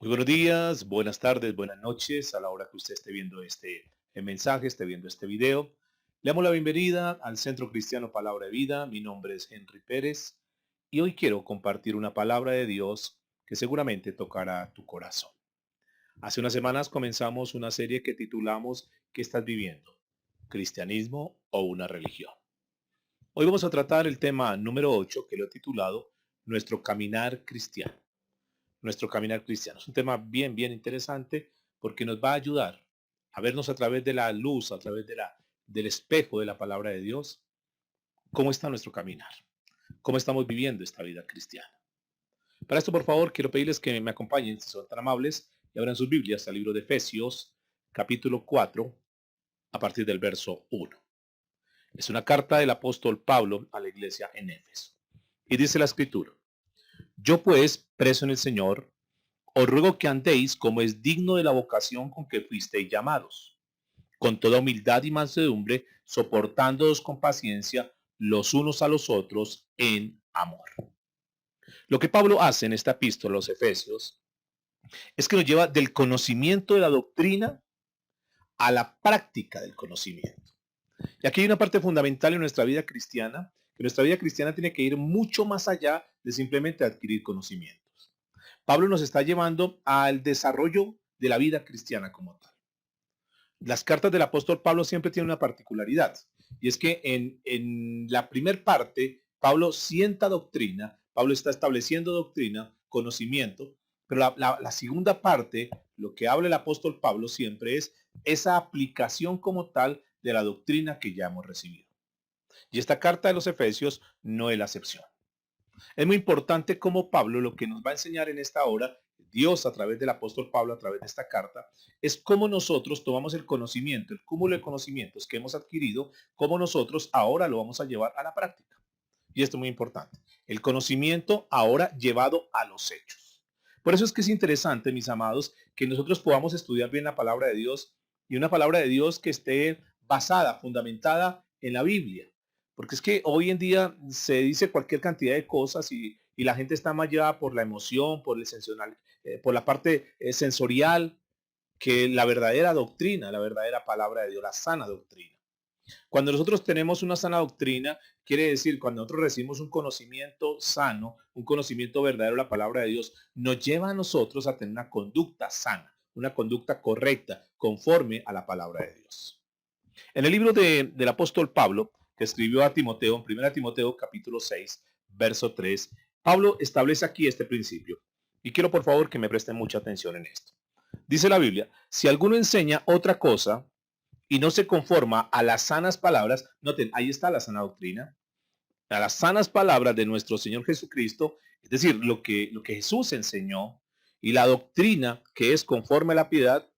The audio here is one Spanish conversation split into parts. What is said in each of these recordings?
Muy buenos días, buenas tardes, buenas noches a la hora que usted esté viendo este mensaje, esté viendo este video. Le damos la bienvenida al Centro Cristiano Palabra de Vida. Mi nombre es Henry Pérez y hoy quiero compartir una palabra de Dios que seguramente tocará tu corazón. Hace unas semanas comenzamos una serie que titulamos ¿Qué estás viviendo? ¿Cristianismo o una religión? Hoy vamos a tratar el tema número 8 que lo he titulado Nuestro caminar cristiano. Nuestro caminar cristiano. Es un tema bien interesante porque nos va a ayudar a vernos a través de la luz, a través del espejo de la palabra de Dios, cómo está nuestro caminar, cómo estamos viviendo esta vida cristiana. Para esto, por favor, quiero pedirles que me acompañen, si son tan amables, y abran sus Biblias al libro de Efesios, capítulo 4, a partir del verso 1. Es una carta del apóstol Pablo a la iglesia en Éfeso. Y dice la escritura: Yo pues, preso en el Señor, os ruego que andéis como es digno de la vocación con que fuisteis llamados, con toda humildad y mansedumbre, soportándoos con paciencia los unos a los otros en amor. Lo que Pablo hace en esta epístola a los Efesios es que nos lleva del conocimiento de la doctrina a la práctica del conocimiento. Y aquí hay una parte fundamental en nuestra vida cristiana, que nuestra vida cristiana tiene que ir mucho más allá de simplemente adquirir conocimientos. Pablo nos está llevando al desarrollo de la vida cristiana como tal. Las cartas del apóstol Pablo siempre tienen una particularidad, y es que en la primer parte Pablo sienta doctrina, Pablo está estableciendo doctrina, conocimiento, pero la segunda parte, lo que habla el apóstol Pablo siempre es esa aplicación como tal de la doctrina que ya hemos recibido. Y esta carta de los Efesios no es la excepción. Es muy importante cómo Pablo lo que nos va a enseñar en esta hora, Dios a través del apóstol Pablo, a través de esta carta, es cómo nosotros tomamos el conocimiento, el cúmulo de conocimientos que hemos adquirido, cómo nosotros ahora lo vamos a llevar a la práctica. Y esto es muy importante. El conocimiento ahora llevado a los hechos. Por eso es que es interesante, mis amados, que nosotros podamos estudiar bien la palabra de Dios y una palabra de Dios que esté basada, fundamentada en la Biblia. Porque es que hoy en día se dice cualquier cantidad de cosas y la gente está más llevada por la emoción, por el sensorial, por la parte sensorial, que la verdadera doctrina, la verdadera palabra de Dios, la sana doctrina. Cuando nosotros tenemos una sana doctrina, quiere decir, cuando nosotros recibimos un conocimiento sano, un conocimiento verdadero de la palabra de Dios, nos lleva a nosotros a tener una conducta sana, una conducta correcta, conforme a la palabra de Dios. En el libro del apóstol Pablo, que escribió a Timoteo, en 1 Timoteo capítulo 6, verso 3, Pablo establece aquí este principio. Y quiero por favor que me presten mucha atención en esto. Dice la Biblia: si alguno enseña otra cosa y no se conforma a las sanas palabras, noten, ahí está la sana doctrina, a las sanas palabras de nuestro Señor Jesucristo, es decir, lo que Jesús enseñó, y la doctrina que es conforme a la piedad,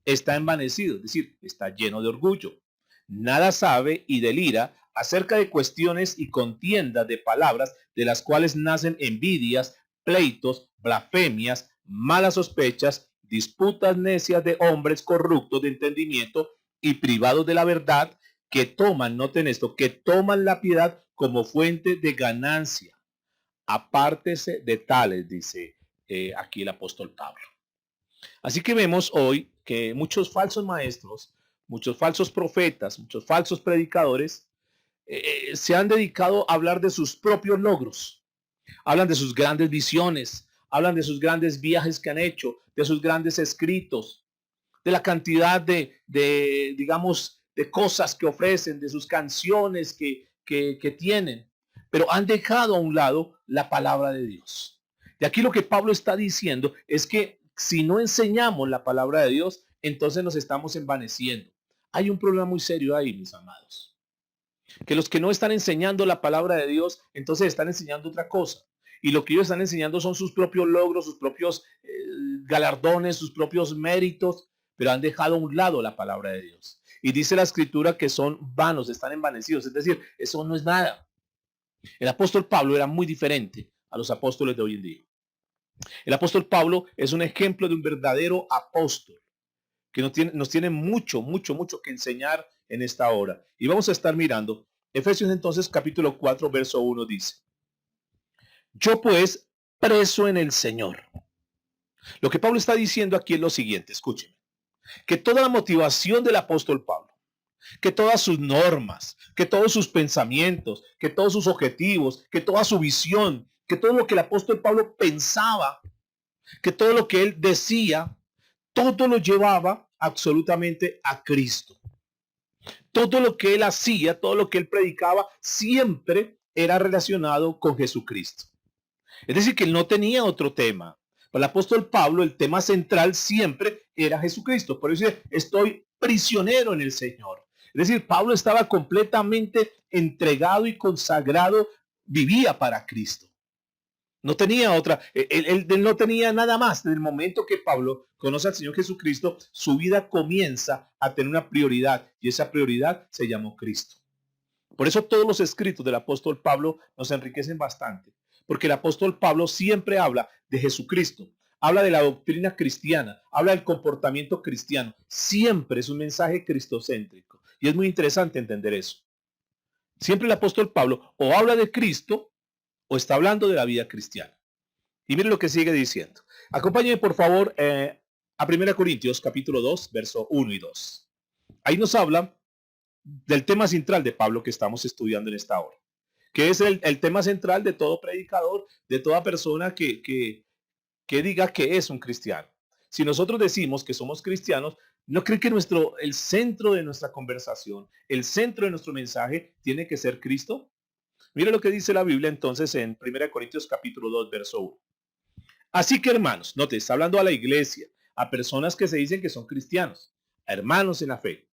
está envanecido, es decir, está lleno de orgullo. Nada sabe y delira acerca de cuestiones y contiendas de palabras, de las cuales nacen envidias, pleitos, blasfemias, malas sospechas, disputas necias de hombres corruptos de entendimiento y privados de la verdad, que toman, noten esto, que toman la piedad como fuente de ganancia. Apártese de tales, dice aquí el apóstol Pablo. Así que vemos hoy que muchos falsos maestros, muchos falsos profetas, muchos falsos predicadores se han dedicado a hablar de sus propios logros. Hablan de sus grandes visiones, hablan de sus grandes viajes que han hecho, de sus grandes escritos, de la cantidad digamos, de cosas que ofrecen, de sus canciones que tienen, pero han dejado a un lado la palabra de Dios. Y aquí lo que Pablo está diciendo es que si no enseñamos la palabra de Dios, entonces nos estamos envaneciendo. Hay un problema muy serio ahí, mis amados. Que los que no están enseñando la palabra de Dios, entonces están enseñando otra cosa. Y lo que ellos están enseñando son sus propios logros, sus propios galardones, sus propios méritos, pero han dejado a un lado la palabra de Dios. Y dice la escritura que son vanos, están envanecidos, es decir, eso no es nada. El apóstol Pablo era muy diferente a los apóstoles de hoy en día. El apóstol Pablo es un ejemplo de un verdadero apóstol que nos tiene mucho que enseñar en esta hora. Y vamos a estar mirando Efesios entonces capítulo 4 verso 1 dice: Yo pues, preso en el Señor. Lo que Pablo está diciendo aquí es lo siguiente, escúcheme, que toda la motivación del apóstol Pablo, que todas sus normas, que todos sus pensamientos, que todos sus objetivos, que toda su visión, que todo lo que el apóstol Pablo pensaba, que todo lo que él decía, todo lo llevaba absolutamente a Cristo. Todo lo que él hacía, todo lo que él predicaba, siempre era relacionado con Jesucristo. Es decir, que él no tenía otro tema. Para el apóstol Pablo, el tema central siempre era Jesucristo. Por eso dice, estoy prisionero en el Señor. Es decir, Pablo estaba completamente entregado y consagrado, vivía para Cristo. No tenía otra, él no tenía nada más. Desde el momento que Pablo conoce al Señor Jesucristo, su vida comienza a tener una prioridad y esa prioridad se llamó Cristo. Por eso todos los escritos del apóstol Pablo nos enriquecen bastante, porque el apóstol Pablo siempre habla de Jesucristo, habla de la doctrina cristiana, habla del comportamiento cristiano, siempre es un mensaje cristocéntrico y es muy interesante entender eso. Siempre el apóstol Pablo o habla de Cristo o está hablando de la vida cristiana. Y miren lo que sigue diciendo. Acompáñenme por favor a 1 Corintios capítulo 2, verso 1 y 2. Ahí nos habla del tema central de Pablo que estamos estudiando en esta hora, que es el tema central de todo predicador, de toda persona que diga que es un cristiano. Si nosotros decimos que somos cristianos, ¿no creen que el centro de nuestra conversación, el centro de nuestro mensaje tiene que ser Cristo? Mira lo que dice la Biblia entonces en 1 Corintios capítulo 2, verso 1. Así que hermanos, no te está hablando a la iglesia, a personas que se dicen que son cristianos, a hermanos en la fe.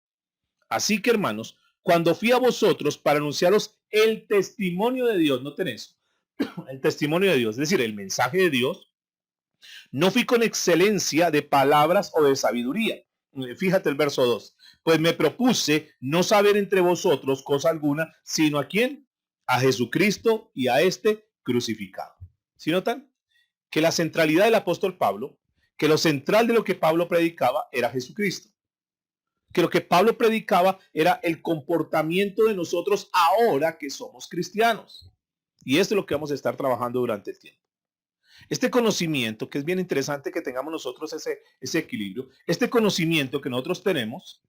Así que hermanos, cuando fui a vosotros para anunciaros el testimonio de Dios, noten eso, el testimonio de Dios, es decir, el mensaje de Dios, no fui con excelencia de palabras o de sabiduría. Fíjate el verso 2. Pues me propuse no saber entre vosotros cosa alguna, sino a quién, a Jesucristo y a este crucificado. ¿Sí notan? Que la centralidad del apóstol Pablo, que lo central de lo que Pablo predicaba era Jesucristo. Que lo que Pablo predicaba era el comportamiento de nosotros ahora que somos cristianos. Y esto es lo que vamos a estar trabajando durante el tiempo. Este conocimiento, que es bien interesante que tengamos nosotros ese equilibrio, este conocimiento que nosotros tenemos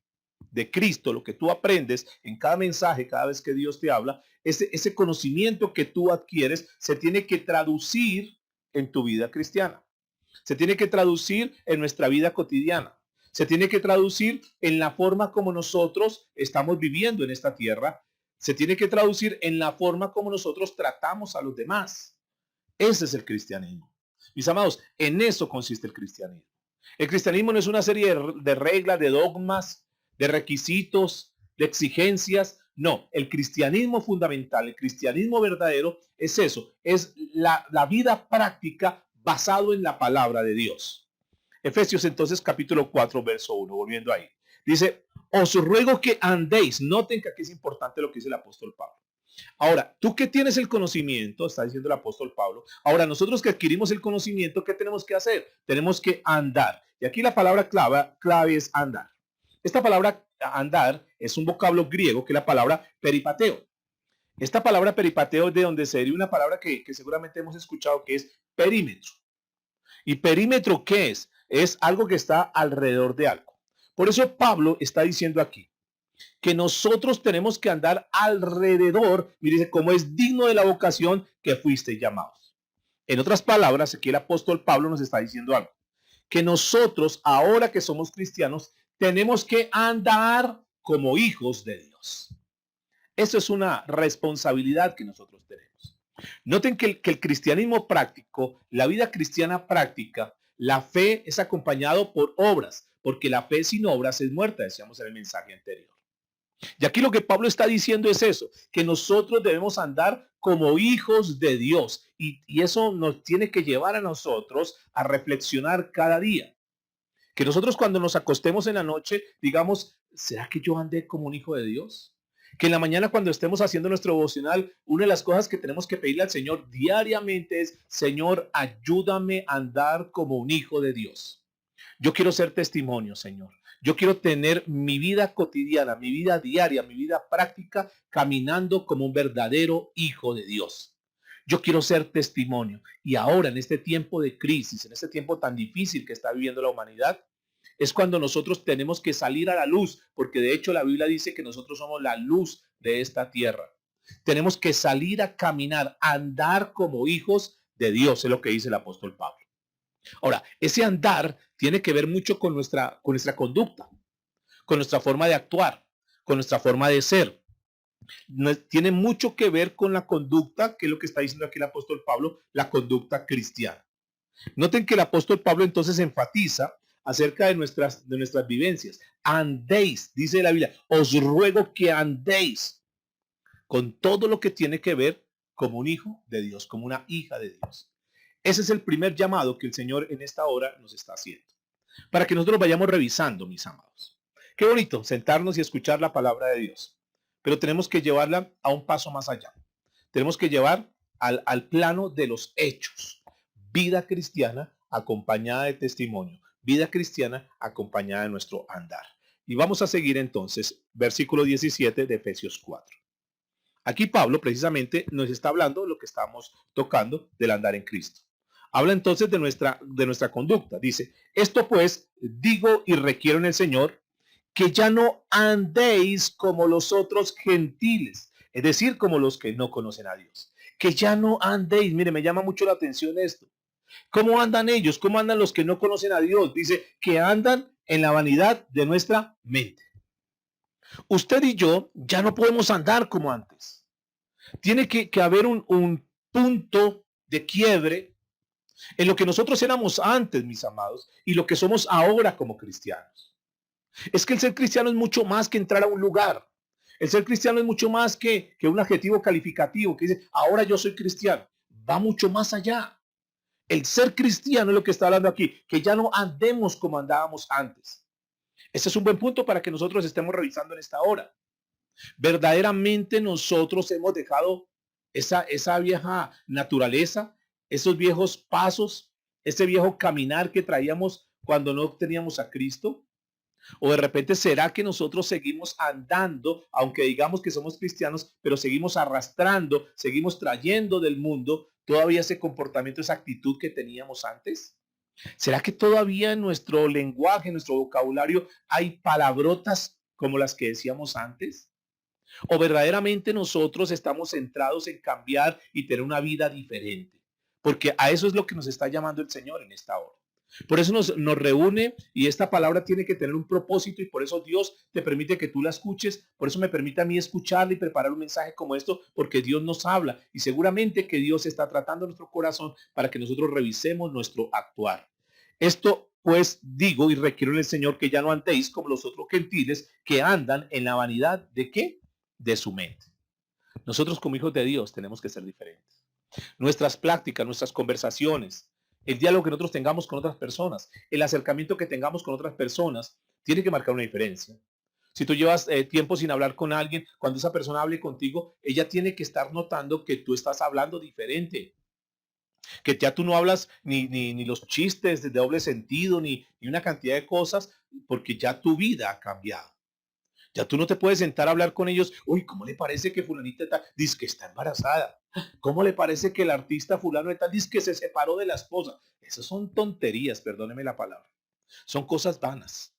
de Cristo, lo que tú aprendes en cada mensaje, cada vez que Dios te habla, ese conocimiento que tú adquieres se tiene que traducir en tu vida cristiana. Se tiene que traducir en nuestra vida cotidiana. Se tiene que traducir en la forma como nosotros estamos viviendo en esta tierra. Se tiene que traducir en la forma como nosotros tratamos a los demás. Ese es el cristianismo. Mis amados, en eso consiste el cristianismo. El cristianismo no es una serie de reglas, de dogmas, de requisitos, de exigencias. No, el cristianismo fundamental, el cristianismo verdadero es eso, es la vida práctica basado en la palabra de Dios. Efesios entonces capítulo 4, verso 1, volviendo ahí. Dice, os ruego que andéis. Noten que aquí es importante lo que dice el apóstol Pablo. Ahora, tú que tienes el conocimiento, está diciendo el apóstol Pablo, ahora nosotros que adquirimos el conocimiento, ¿qué tenemos que hacer? Tenemos que andar. Y aquí la palabra clave es andar. Esta palabra andar es un vocablo griego que es la palabra peripateo. Esta palabra peripateo es de donde se deriva una palabra que seguramente hemos escuchado que es perímetro. ¿Y perímetro qué es? Es algo que está alrededor de algo. Por eso Pablo está diciendo aquí que nosotros tenemos que andar alrededor, mire, como es digno de la vocación que fuiste llamados. En otras palabras, aquí el apóstol Pablo nos está diciendo algo, que nosotros, ahora que somos cristianos, tenemos que andar como hijos de Dios. Eso es una responsabilidad que nosotros tenemos. Noten que el cristianismo práctico, la vida cristiana práctica, la fe es acompañado por obras, porque la fe sin obras es muerta, decíamos en el mensaje anterior. Y aquí lo que Pablo está diciendo es eso, que nosotros debemos andar como hijos de Dios. Y eso nos tiene que llevar a nosotros a reflexionar cada día. Que nosotros cuando nos acostemos en la noche digamos, ¿será que yo andé como un hijo de Dios? Que en la mañana cuando estemos haciendo nuestro devocional, una de las cosas que tenemos que pedirle al Señor diariamente es, Señor, ayúdame a andar como un hijo de Dios. Yo quiero ser testimonio, Señor. Yo quiero tener mi vida cotidiana, mi vida diaria, mi vida práctica, caminando como un verdadero hijo de Dios. Yo quiero ser testimonio. Y ahora, en este tiempo de crisis, en este tiempo tan difícil que está viviendo la humanidad, es cuando nosotros tenemos que salir a la luz, porque de hecho la Biblia dice que nosotros somos la luz de esta tierra. Tenemos que salir a caminar, a andar como hijos de Dios, es lo que dice el apóstol Pablo. Ahora, ese andar tiene que ver mucho con nuestra conducta, con nuestra forma de actuar, con nuestra forma de ser. Tiene mucho que ver con la conducta, que es lo que está diciendo aquí el apóstol Pablo, la conducta cristiana. Noten que el apóstol Pablo entonces enfatiza acerca de nuestras vivencias. Andéis, dice la Biblia, os ruego que andéis con todo lo que tiene que ver como un hijo de Dios, como una hija de Dios. Ese es el primer llamado que el Señor en esta hora nos está haciendo, para que nosotros vayamos revisando, mis amados. Qué bonito sentarnos y escuchar la palabra de Dios, pero tenemos que llevarla a un paso más allá. Tenemos que llevar al plano de los hechos. Vida cristiana acompañada de testimonio. Vida cristiana acompañada de nuestro andar. Y vamos a seguir entonces, versículo 17 de Efesios 4. Aquí Pablo precisamente nos está hablando de lo que estamos tocando del andar en Cristo. Habla entonces de nuestra conducta. Dice, esto pues digo y requiero en el Señor que ya no andéis como los otros gentiles, es decir, como los que no conocen a Dios. Que ya no andéis, mire, me llama mucho la atención esto. ¿Cómo andan ellos? ¿Cómo andan los que no conocen a Dios? Dice que andan en la vanidad de nuestra mente. Usted y yo ya no podemos andar como antes. Tiene que haber un punto de quiebre en lo que nosotros éramos antes, mis amados, y lo que somos ahora como cristianos. Es que el ser cristiano es mucho más que entrar a un lugar. El ser cristiano es mucho más que un adjetivo calificativo que dice, ahora yo soy cristiano. Va mucho más allá. El ser cristiano es lo que está hablando aquí, que ya no andemos como andábamos antes. Ese es un buen punto para que nosotros estemos revisando en esta hora. Verdaderamente nosotros hemos dejado esa vieja naturaleza, esos viejos pasos, ese viejo caminar que traíamos cuando no teníamos a Cristo. O de repente será que nosotros seguimos andando, aunque digamos que somos cristianos, pero seguimos arrastrando, seguimos trayendo del mundo todavía ese comportamiento, esa actitud que teníamos antes. ¿Será que todavía en nuestro lenguaje, en nuestro vocabulario, hay palabrotas como las que decíamos antes? ¿O verdaderamente nosotros estamos centrados en cambiar y tener una vida diferente? Porque a eso es lo que nos está llamando el Señor en esta hora. Por eso nos reúne y esta palabra tiene que tener un propósito y por eso Dios te permite que tú la escuches. Por eso me permite a mí escucharla y preparar un mensaje como esto, porque Dios nos habla y seguramente que Dios está tratando nuestro corazón para que nosotros revisemos nuestro actuar. Esto pues digo y requiero en el Señor que ya no andéis como los otros gentiles que andan en la vanidad de ¿qué? De su mente. Nosotros como hijos de Dios tenemos que ser diferentes. Nuestras prácticas, nuestras conversaciones, el diálogo que nosotros tengamos con otras personas, el acercamiento que tengamos con otras personas, tiene que marcar una diferencia. Si tú llevas tiempo sin hablar con alguien, cuando esa persona hable contigo, ella tiene que estar notando que tú estás hablando diferente, que ya tú no hablas ni los chistes de doble sentido, ni una cantidad de cosas, porque ya tu vida ha cambiado. Ya tú no te puedes sentar a hablar con ellos. Uy, ¿cómo le parece que fulanita dice que está embarazada? ¿Cómo le parece que el artista fulano de tal dice que se separó de la esposa? Esas son tonterías, perdóneme la palabra. Son cosas vanas.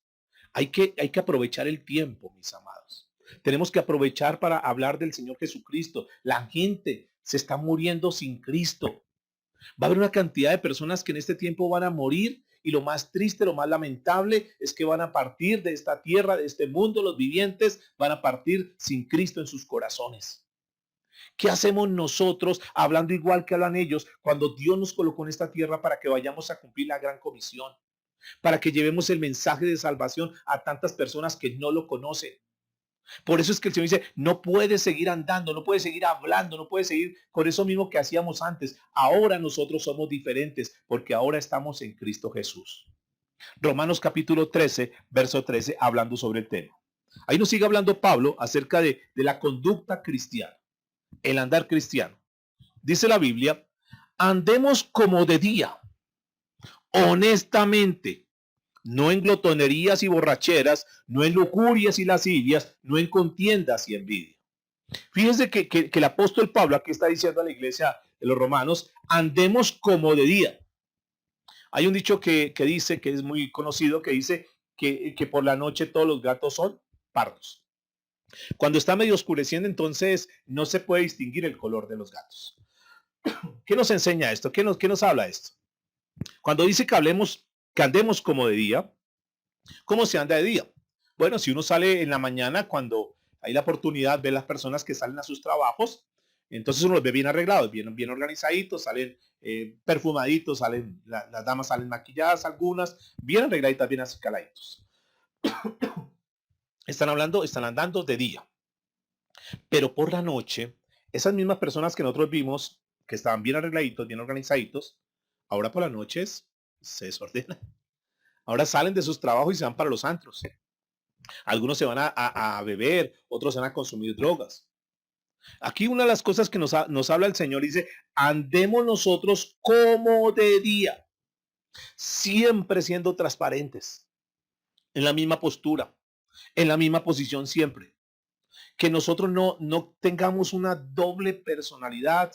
Hay que aprovechar el tiempo, mis amados. Tenemos que aprovechar para hablar del Señor Jesucristo. La gente se está muriendo sin Cristo. Va a haber una cantidad de personas que en este tiempo van a morir y lo más triste, lo más lamentable es que van a partir de esta tierra, de este mundo, los vivientes van a partir sin Cristo en sus corazones. ¿Qué hacemos nosotros hablando igual que hablan ellos cuando Dios nos colocó en esta tierra para que vayamos a cumplir la gran comisión? Para que llevemos el mensaje de salvación a tantas personas que no lo conocen. Por eso es que el Señor dice, no puedes seguir andando, no puedes seguir hablando, no puedes seguir con eso mismo que hacíamos antes. Ahora nosotros somos diferentes porque ahora estamos en Cristo Jesús. Romanos capítulo 13, verso 13, hablando sobre el tema. Ahí nos sigue hablando Pablo acerca de la conducta cristiana, el andar cristiano. Dice la Biblia, andemos como de día, honestamente, no en glotonerías y borracheras, no en lujurias y lascivias, no en contiendas y envidia. Fíjense que el apóstol Pablo aquí está diciendo a la iglesia de los romanos, andemos como de día. Hay un dicho que dice, que es muy conocido, que dice que por la noche todos los gatos son pardos. Cuando está medio oscureciendo, entonces no se puede distinguir el color de los gatos. ¿Qué nos enseña esto? ¿Qué nos habla esto? Cuando dice que andemos como de día, ¿cómo se anda de día? Bueno, si uno sale en la mañana, cuando hay la oportunidad, ve las personas que salen a sus trabajos, entonces uno los ve bien arreglados, bien organizaditos, salen perfumaditos, las damas salen maquilladas, algunas, bien arregladitas, bien acicaladitos. Están andando de día. Pero por la noche, esas mismas personas que nosotros vimos, que estaban bien arregladitos, bien organizaditos, ahora por las noches se desordenan. Ahora salen de sus trabajos y se van para los antros. Algunos se van a beber, otros se van a consumir drogas. Aquí una de las cosas que nos habla el Señor dice, andemos nosotros como de día, siempre siendo transparentes, en la misma postura, en la misma posición siempre. Que nosotros no tengamos una doble personalidad,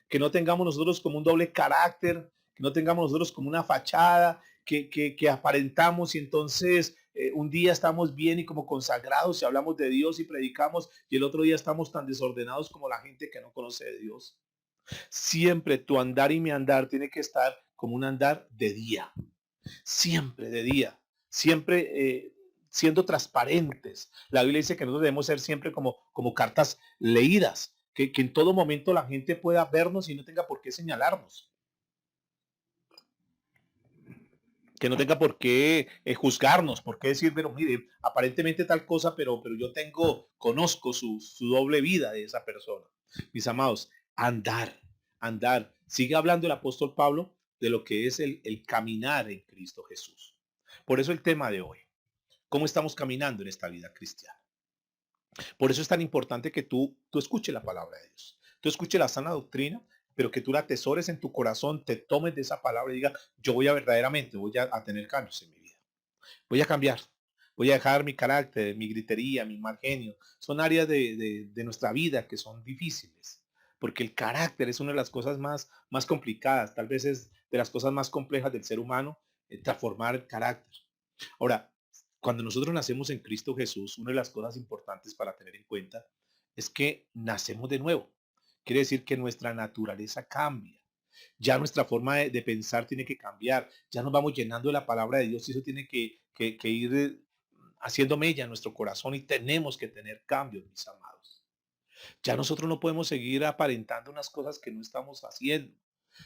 que no tengamos nosotros como un doble carácter, que no tengamos nosotros como una fachada, que aparentamos y entonces un día estamos bien y como consagrados y hablamos de Dios y predicamos y el otro día estamos tan desordenados como la gente que no conoce de Dios. Siempre tu andar y mi andar tiene que estar como un andar de día, siempre de día, siempre siendo transparentes. La Biblia dice que nosotros debemos ser siempre como cartas leídas, que en todo momento la gente pueda vernos y no tenga por qué señalarnos, que no tenga por qué juzgarnos, por qué decir, pero mire, aparentemente tal cosa, pero yo conozco su doble vida de esa persona. Mis amados, andar. Sigue hablando el apóstol Pablo de lo que es el caminar en Cristo Jesús. Por eso el tema de hoy. ¿Cómo estamos caminando en esta vida cristiana? Por eso es tan importante que tú escuches la palabra de Dios. Tú escuches la sana doctrina, pero que tú la atesores en tu corazón, te tomes de esa palabra y diga, yo voy a tener cambios en mi vida. Voy a cambiar. Voy a dejar mi carácter, mi gritería, mi mal genio. Son áreas de nuestra vida que son difíciles. Porque el carácter es una de las cosas más complicadas. Tal vez es de las cosas más complejas del ser humano, transformar el carácter. Ahora, cuando nosotros nacemos en Cristo Jesús, una de las cosas importantes para tener en cuenta es que nacemos de nuevo. Quiere decir que nuestra naturaleza cambia. Ya nuestra forma de pensar tiene que cambiar. Ya nos vamos llenando de la palabra de Dios y eso tiene que ir haciendo mella en nuestro corazón y tenemos que tener cambios, mis amados. Ya nosotros no podemos seguir aparentando unas cosas que no estamos haciendo.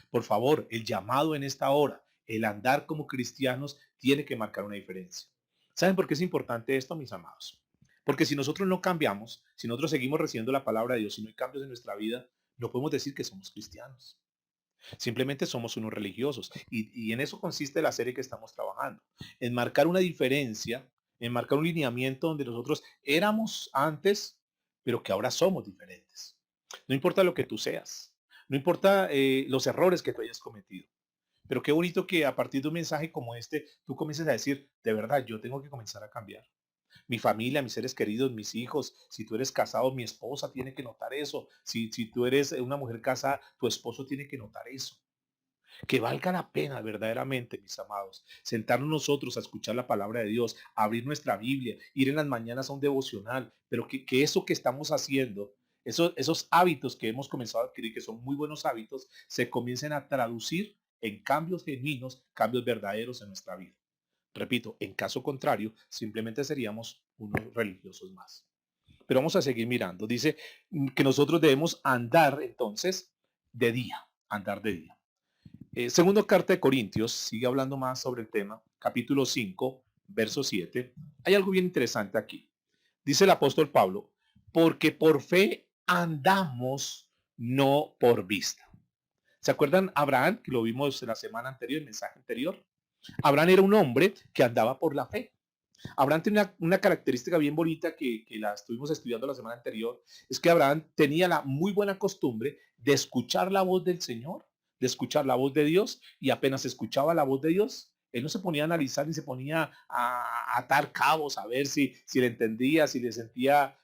Por favor, el llamado en esta hora, el andar como cristianos, tiene que marcar una diferencia. ¿Saben por qué es importante esto, mis amados? Porque si nosotros no cambiamos, si nosotros seguimos recibiendo la palabra de Dios, si no hay cambios en nuestra vida, no podemos decir que somos cristianos. Simplemente somos unos religiosos. Y en eso consiste la serie que estamos trabajando. En marcar una diferencia, en marcar un lineamiento donde nosotros éramos antes, pero que ahora somos diferentes. No importa lo que tú seas. No importa los errores que tú hayas cometido. Pero qué bonito que a partir de un mensaje como este, tú comiences a decir, de verdad, yo tengo que comenzar a cambiar. Mi familia, mis seres queridos, mis hijos, si tú eres casado, mi esposa tiene que notar eso. Si tú eres una mujer casada, tu esposo tiene que notar eso. Que valga la pena verdaderamente, mis amados, sentarnos nosotros a escuchar la palabra de Dios, abrir nuestra Biblia, ir en las mañanas a un devocional, pero que eso que estamos haciendo, esos hábitos que hemos comenzado a adquirir, que son muy buenos hábitos, se comiencen a traducir en cambios genuinos, cambios verdaderos en nuestra vida. Repito, en caso contrario, simplemente seríamos unos religiosos más. Pero vamos a seguir mirando. Dice que nosotros debemos andar entonces de día, andar de día. Segundo carta de Corintios, sigue hablando más sobre el tema, capítulo 5, verso 7. Hay algo bien interesante aquí. Dice el apóstol Pablo, porque por fe andamos, no por vista. ¿Se acuerdan Abraham, que lo vimos en la semana anterior, el mensaje anterior? Abraham era un hombre que andaba por la fe. Abraham tiene una característica bien bonita que la estuvimos estudiando la semana anterior, es que Abraham tenía la muy buena costumbre de escuchar la voz del Señor, de escuchar la voz de Dios, y apenas escuchaba la voz de Dios, él no se ponía a analizar ni se ponía a atar cabos a ver si le entendía, si le sentía,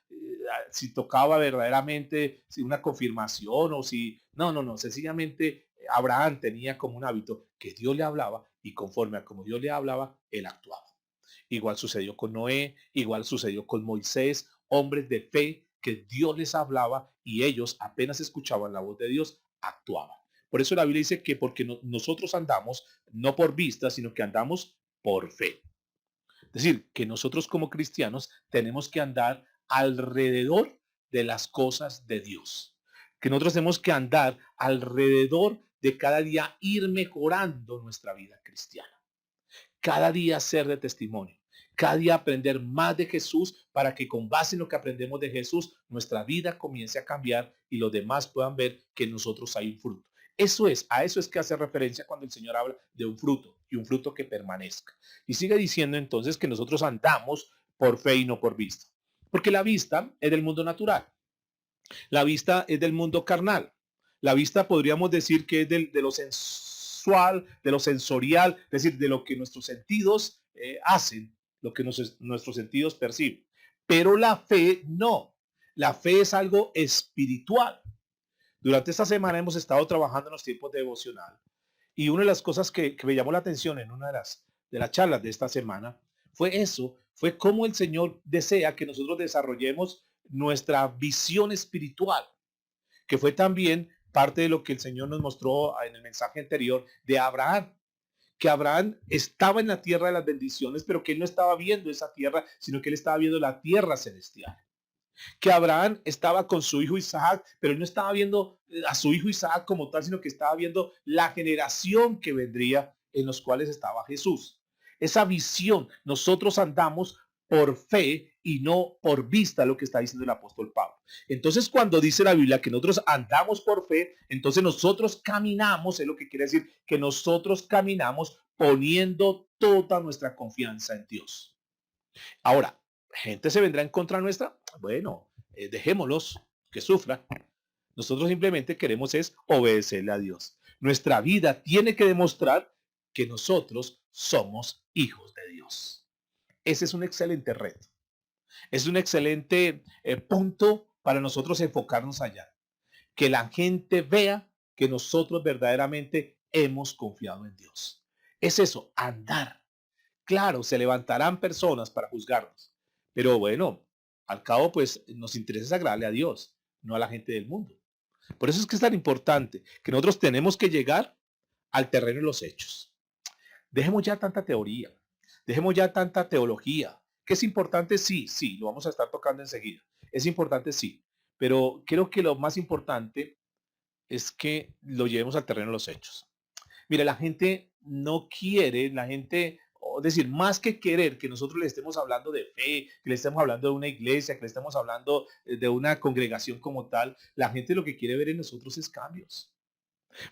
si tocaba verdaderamente si una confirmación o si, no, no, no, sencillamente Abraham tenía como un hábito que Dios le hablaba y conforme a como Dios le hablaba, él actuaba. Igual sucedió con Noé, igual sucedió con Moisés, hombres de fe que Dios les hablaba y ellos apenas escuchaban la voz de Dios, actuaban. Por eso la Biblia dice que porque nosotros andamos no por vista, sino que andamos por fe. Es decir, que nosotros como cristianos tenemos que andar alrededor de las cosas de Dios. Que nosotros tenemos que andar alrededor de cada día ir mejorando nuestra vida cristiana. Cada día ser de testimonio. Cada día aprender más de Jesús para que con base en lo que aprendemos de Jesús, nuestra vida comience a cambiar y los demás puedan ver que en nosotros hay un fruto. A eso es que hace referencia cuando el Señor habla de un fruto y un fruto que permanezca. Y sigue diciendo entonces que nosotros andamos por fe y no por vista. Porque la vista es del mundo natural. La vista es del mundo carnal. La vista podríamos decir que es de lo sensual, de lo sensorial, es decir, de lo que nuestros sentidos hacen, lo que nuestros sentidos perciben. Pero la fe no. La fe es algo espiritual. Durante esta semana hemos estado trabajando en los tiempos de devocional y una de las cosas que me llamó la atención en una de las charlas de esta semana fue eso, fue cómo el Señor desea que nosotros desarrollemos nuestra visión espiritual, que fue también parte de lo que el Señor nos mostró en el mensaje anterior de Abraham, que Abraham estaba en la tierra de las bendiciones, pero que él no estaba viendo esa tierra, sino que él estaba viendo la tierra celestial. Que Abraham estaba con su hijo Isaac, pero él no estaba viendo a su hijo Isaac como tal, sino que estaba viendo la generación que vendría en los cuales estaba Jesús. Esa visión, nosotros andamos por fe y no por vista, lo que está diciendo el apóstol Pablo. Entonces, cuando dice la Biblia que nosotros andamos por fe, entonces nosotros caminamos, es lo que quiere decir que nosotros caminamos poniendo toda nuestra confianza en Dios. Ahora, gente se vendrá en contra nuestra. Bueno, dejémoslos que sufran. Nosotros simplemente queremos es obedecerle a Dios. Nuestra vida tiene que demostrar que nosotros somos hijos de Dios. Ese es un excelente reto. Es un excelente punto para nosotros enfocarnos allá. Que la gente vea que nosotros verdaderamente hemos confiado en Dios. Es eso, andar. Claro, se levantarán personas para juzgarnos, pero bueno, al cabo pues nos interesa agradarle a Dios, no a la gente del mundo. Por eso es que es tan importante que nosotros tenemos que llegar al terreno de los hechos. Dejemos ya tanta teoría, dejemos ya tanta teología, que es importante, sí, sí, lo vamos a estar tocando enseguida. Es importante, sí, pero creo que lo más importante es que lo llevemos al terreno de los hechos. Mire, la gente no quiere, la gente, o decir, más que querer que nosotros le estemos hablando de fe, que le estemos hablando de una iglesia, que le estemos hablando de una congregación como tal, la gente lo que quiere ver en nosotros es cambios.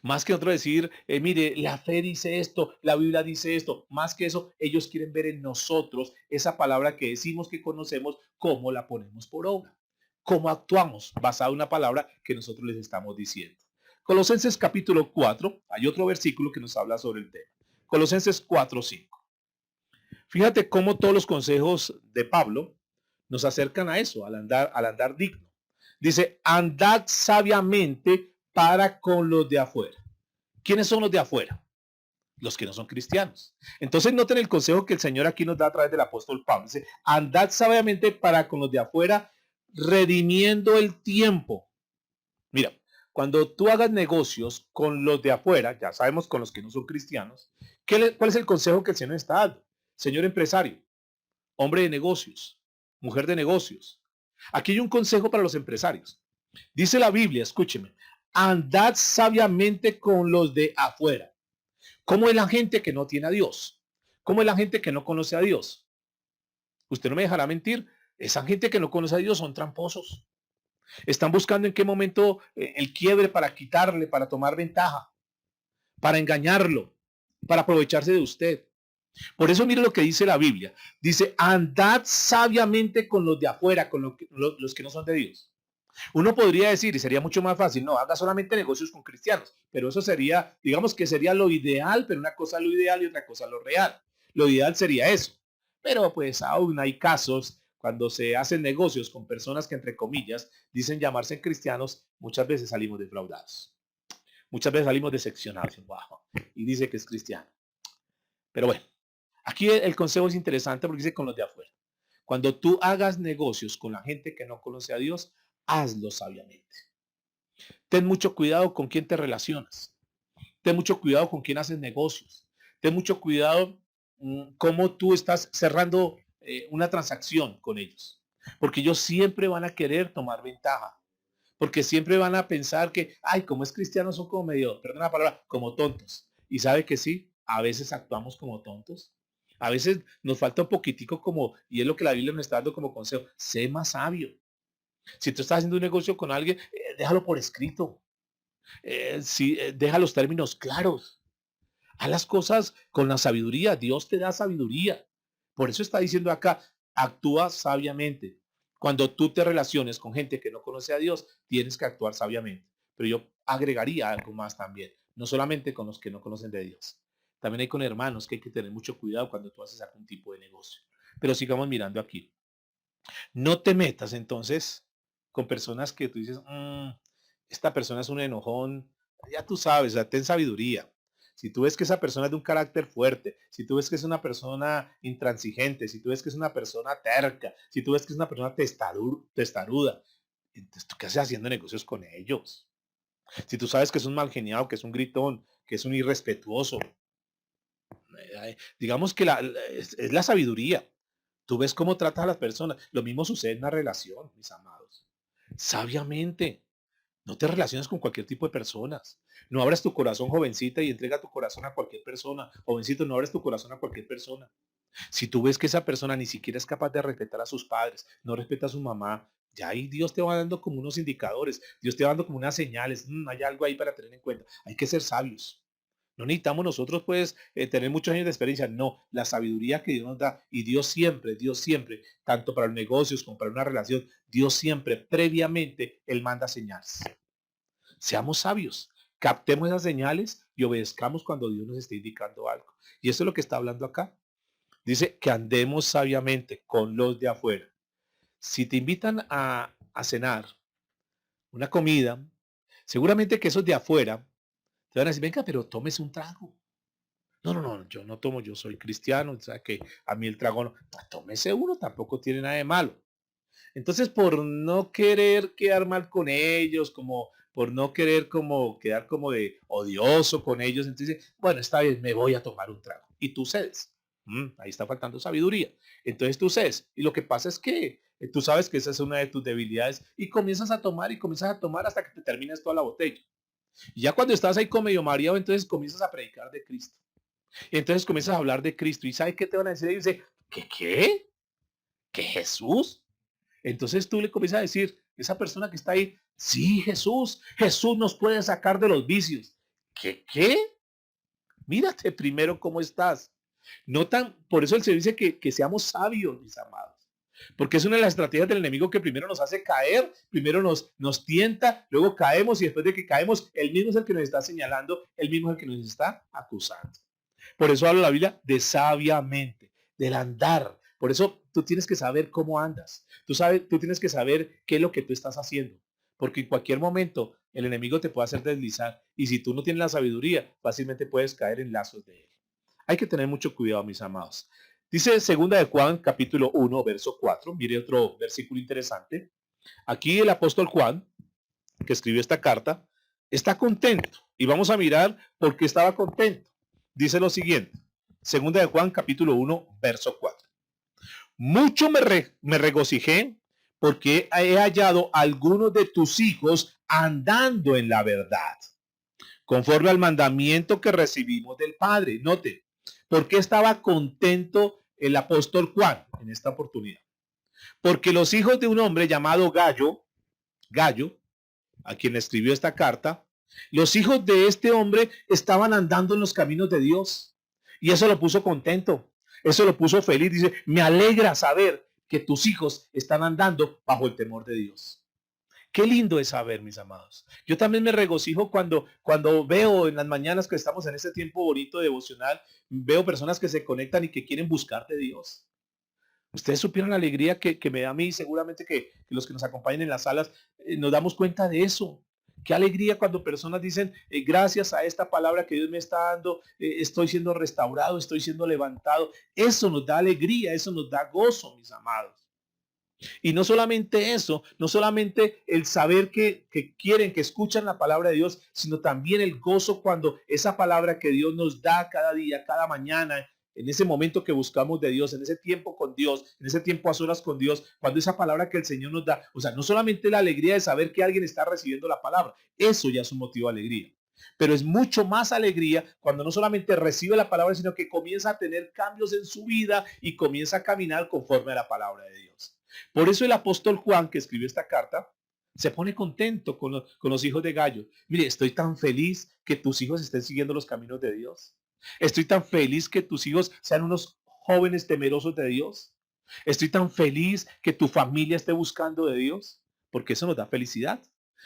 Más que nosotros decir, mire, la fe dice esto, la Biblia dice esto, más que eso, ellos quieren ver en nosotros esa palabra que decimos que conocemos, cómo la ponemos por obra, cómo actuamos basado en una palabra que nosotros les estamos diciendo. Colosenses capítulo 4, hay otro versículo que nos habla sobre el tema. Colosenses 4:5. Fíjate cómo todos los consejos de Pablo nos acercan a eso, al andar digno. Dice, andad sabiamente para con los de afuera. ¿Quiénes son los de afuera? Los que no son cristianos. Entonces noten el consejo que el Señor aquí nos da a través del apóstol Pablo. Dice, andad sabiamente para con los de afuera, redimiendo el tiempo. Mira, cuando tú hagas negocios con los de afuera, ya sabemos con los que no son cristianos, ¿cuál es el consejo que el Señor está dando? Señor empresario, hombre de negocios, mujer de negocios. Aquí hay un consejo para los empresarios. Dice la Biblia, escúcheme, andad sabiamente con los de afuera. ¿Cómo es la gente que no tiene a Dios? ¿Cómo es la gente que no conoce a Dios? Usted no me dejará mentir. Esa gente que no conoce a Dios son tramposos. Están buscando en qué momento el quiebre para quitarle, para tomar ventaja, para engañarlo, para aprovecharse de usted. Por eso mire lo que dice la Biblia. Dice, andad sabiamente con los de afuera, con los que no son de Dios. Uno podría decir, y sería mucho más fácil, no, haga solamente negocios con cristianos, pero eso sería, digamos que sería lo ideal, pero una cosa lo ideal y otra cosa lo real. Lo ideal sería eso. Pero pues aún hay casos cuando se hacen negocios con personas que entre comillas dicen llamarse cristianos, muchas veces salimos defraudados. Muchas veces salimos decepcionados. Wow, y dice que es cristiano. Pero bueno, aquí el consejo es interesante porque dice con los de afuera. Cuando tú hagas negocios con la gente que no conoce a Dios, hazlo sabiamente. Ten mucho cuidado con quién te relacionas. Ten mucho cuidado con quién haces negocios. Ten mucho cuidado cómo tú estás cerrando una transacción con ellos. Porque ellos siempre van a querer tomar ventaja. Porque siempre van a pensar que, ay, como es cristiano son como medio, perdón la palabra, como tontos. Y sabe que sí, a veces actuamos como tontos. A veces nos falta un poquitico como, y es lo que la Biblia nos está dando como consejo, sé más sabio. Si tú estás haciendo un negocio con alguien, déjalo por escrito. Deja los términos claros. Haz las cosas con la sabiduría. Dios te da sabiduría. Por eso está diciendo acá, actúa sabiamente. Cuando tú te relaciones con gente que no conoce a Dios, tienes que actuar sabiamente. Pero yo agregaría algo más también. No solamente con los que no conocen de Dios. También hay con hermanos que hay que tener mucho cuidado cuando tú haces algún tipo de negocio. Pero sigamos mirando aquí. No te metas entonces con personas que tú dices, esta persona es un enojón. Ya tú sabes, o sea, ten sabiduría. Si tú ves que esa persona es de un carácter fuerte, si tú ves que es una persona intransigente, si tú ves que es una persona terca, si tú ves que es una persona testaruda, entonces tú qué haces haciendo negocios con ellos. Si tú sabes que es un mal geniado, que es un gritón, que es un irrespetuoso, digamos que es la sabiduría. Tú ves cómo tratas a las personas. Lo mismo sucede en una relación, mis amados. Sabiamente. No te relaciones con cualquier tipo de personas. No abras tu corazón, jovencita, y entrega tu corazón a cualquier persona. Jovencito, no abres tu corazón a cualquier persona. Si tú ves que esa persona ni siquiera es capaz de respetar a sus padres, no respeta a su mamá, ya ahí Dios te va dando como unos indicadores, Dios te va dando como unas señales. Hay algo ahí para tener en cuenta. Hay que ser sabios. No necesitamos nosotros pues tener muchos años de experiencia, no, la sabiduría que Dios nos da y Dios siempre, tanto para los negocios como para una relación, Dios siempre previamente, Él manda señales. Seamos sabios, captemos esas señales y obedezcamos cuando Dios nos esté indicando algo. Y eso es lo que está hablando acá. Dice que andemos sabiamente con los de afuera. Si te invitan a cenar una comida, seguramente que esos de afuera te van a decir, venga, pero tómese un trago. No, no, no, yo no tomo, yo soy cristiano, o sea que a mí el trago no, tómese uno, tampoco tiene nada de malo. Entonces, por no querer quedar mal con ellos, como por no querer como quedar como de odioso con ellos, entonces, bueno, está bien, me voy a tomar un trago. Y tú cedes. Ahí está faltando sabiduría. Entonces tú cedes. Y lo que pasa es que tú sabes que esa es una de tus debilidades y comienzas a tomar y comienzas a tomar hasta que te termines toda la botella. Y ya cuando estás ahí con medio mareado, entonces comienzas a predicar de Cristo. Y entonces comienzas a hablar de Cristo. ¿Y sabes qué te van a decir? Y dice, ¿qué? ¿Que Jesús? Entonces tú le comienzas a decir, esa persona que está ahí, sí, Jesús nos puede sacar de los vicios. ¿Qué? Mírate primero cómo estás. No tan, por eso el Señor dice que seamos sabios, mis amados. Porque es una de las estrategias del enemigo que primero nos hace caer, primero nos tienta, luego caemos y después de que caemos, él mismo es el que nos está señalando, él mismo es el que nos está acusando. Por eso habla la Biblia de sabiamente, del andar. Por eso tú tienes que saber cómo andas. Tú tienes que saber qué es lo que tú estás haciendo. Porque en cualquier momento el enemigo te puede hacer deslizar. Y si tú no tienes la sabiduría, fácilmente puedes caer en lazos de él. Hay que tener mucho cuidado, mis amados. Dice segunda de Juan, capítulo 1, verso 4. Mire otro versículo interesante. Aquí el apóstol Juan, que escribió esta carta, está contento. Y vamos a mirar por qué estaba contento. Dice lo siguiente. Segunda de Juan, capítulo 1, verso 4. Mucho me regocijé porque he hallado a algunos de tus hijos andando en la verdad, conforme al mandamiento que recibimos del Padre. Note, ¿por qué estaba contento el apóstol Juan en esta oportunidad? Porque los hijos de un hombre llamado Gallo, a quien escribió esta carta, los hijos de este hombre estaban andando en los caminos de Dios. Y eso lo puso contento, eso lo puso feliz. Dice, me alegra saber que tus hijos están andando bajo el temor de Dios. Qué lindo es saber, mis amados. Yo también me regocijo cuando veo en las mañanas que estamos en este tiempo bonito devocional, veo personas que se conectan y que quieren buscar de Dios. Ustedes supieron la alegría que me da a mí, seguramente que los que nos acompañan en las salas nos damos cuenta de eso. Qué alegría cuando personas dicen, gracias a esta palabra que Dios me está dando, estoy siendo restaurado, estoy siendo levantado. Eso nos da alegría, eso nos da gozo, mis amados. Y no solamente eso, no solamente el saber que quieren, que escuchan la palabra de Dios, sino también el gozo cuando esa palabra que Dios nos da cada día, cada mañana, en ese momento que buscamos de Dios, en ese tiempo con Dios, en ese tiempo a solas con Dios, cuando esa palabra que el Señor nos da, o sea, no solamente la alegría de saber que alguien está recibiendo la palabra, eso ya es un motivo de alegría. Pero es mucho más alegría cuando no solamente recibe la palabra, sino que comienza a tener cambios en su vida y comienza a caminar conforme a la palabra de Dios. Por eso el apóstol Juan, que escribió esta carta, se pone contento con los hijos de Gallo. Mire, estoy tan feliz que tus hijos estén siguiendo los caminos de Dios. Estoy tan feliz que tus hijos sean unos jóvenes temerosos de Dios. Estoy tan feliz que tu familia esté buscando de Dios, porque eso nos da felicidad.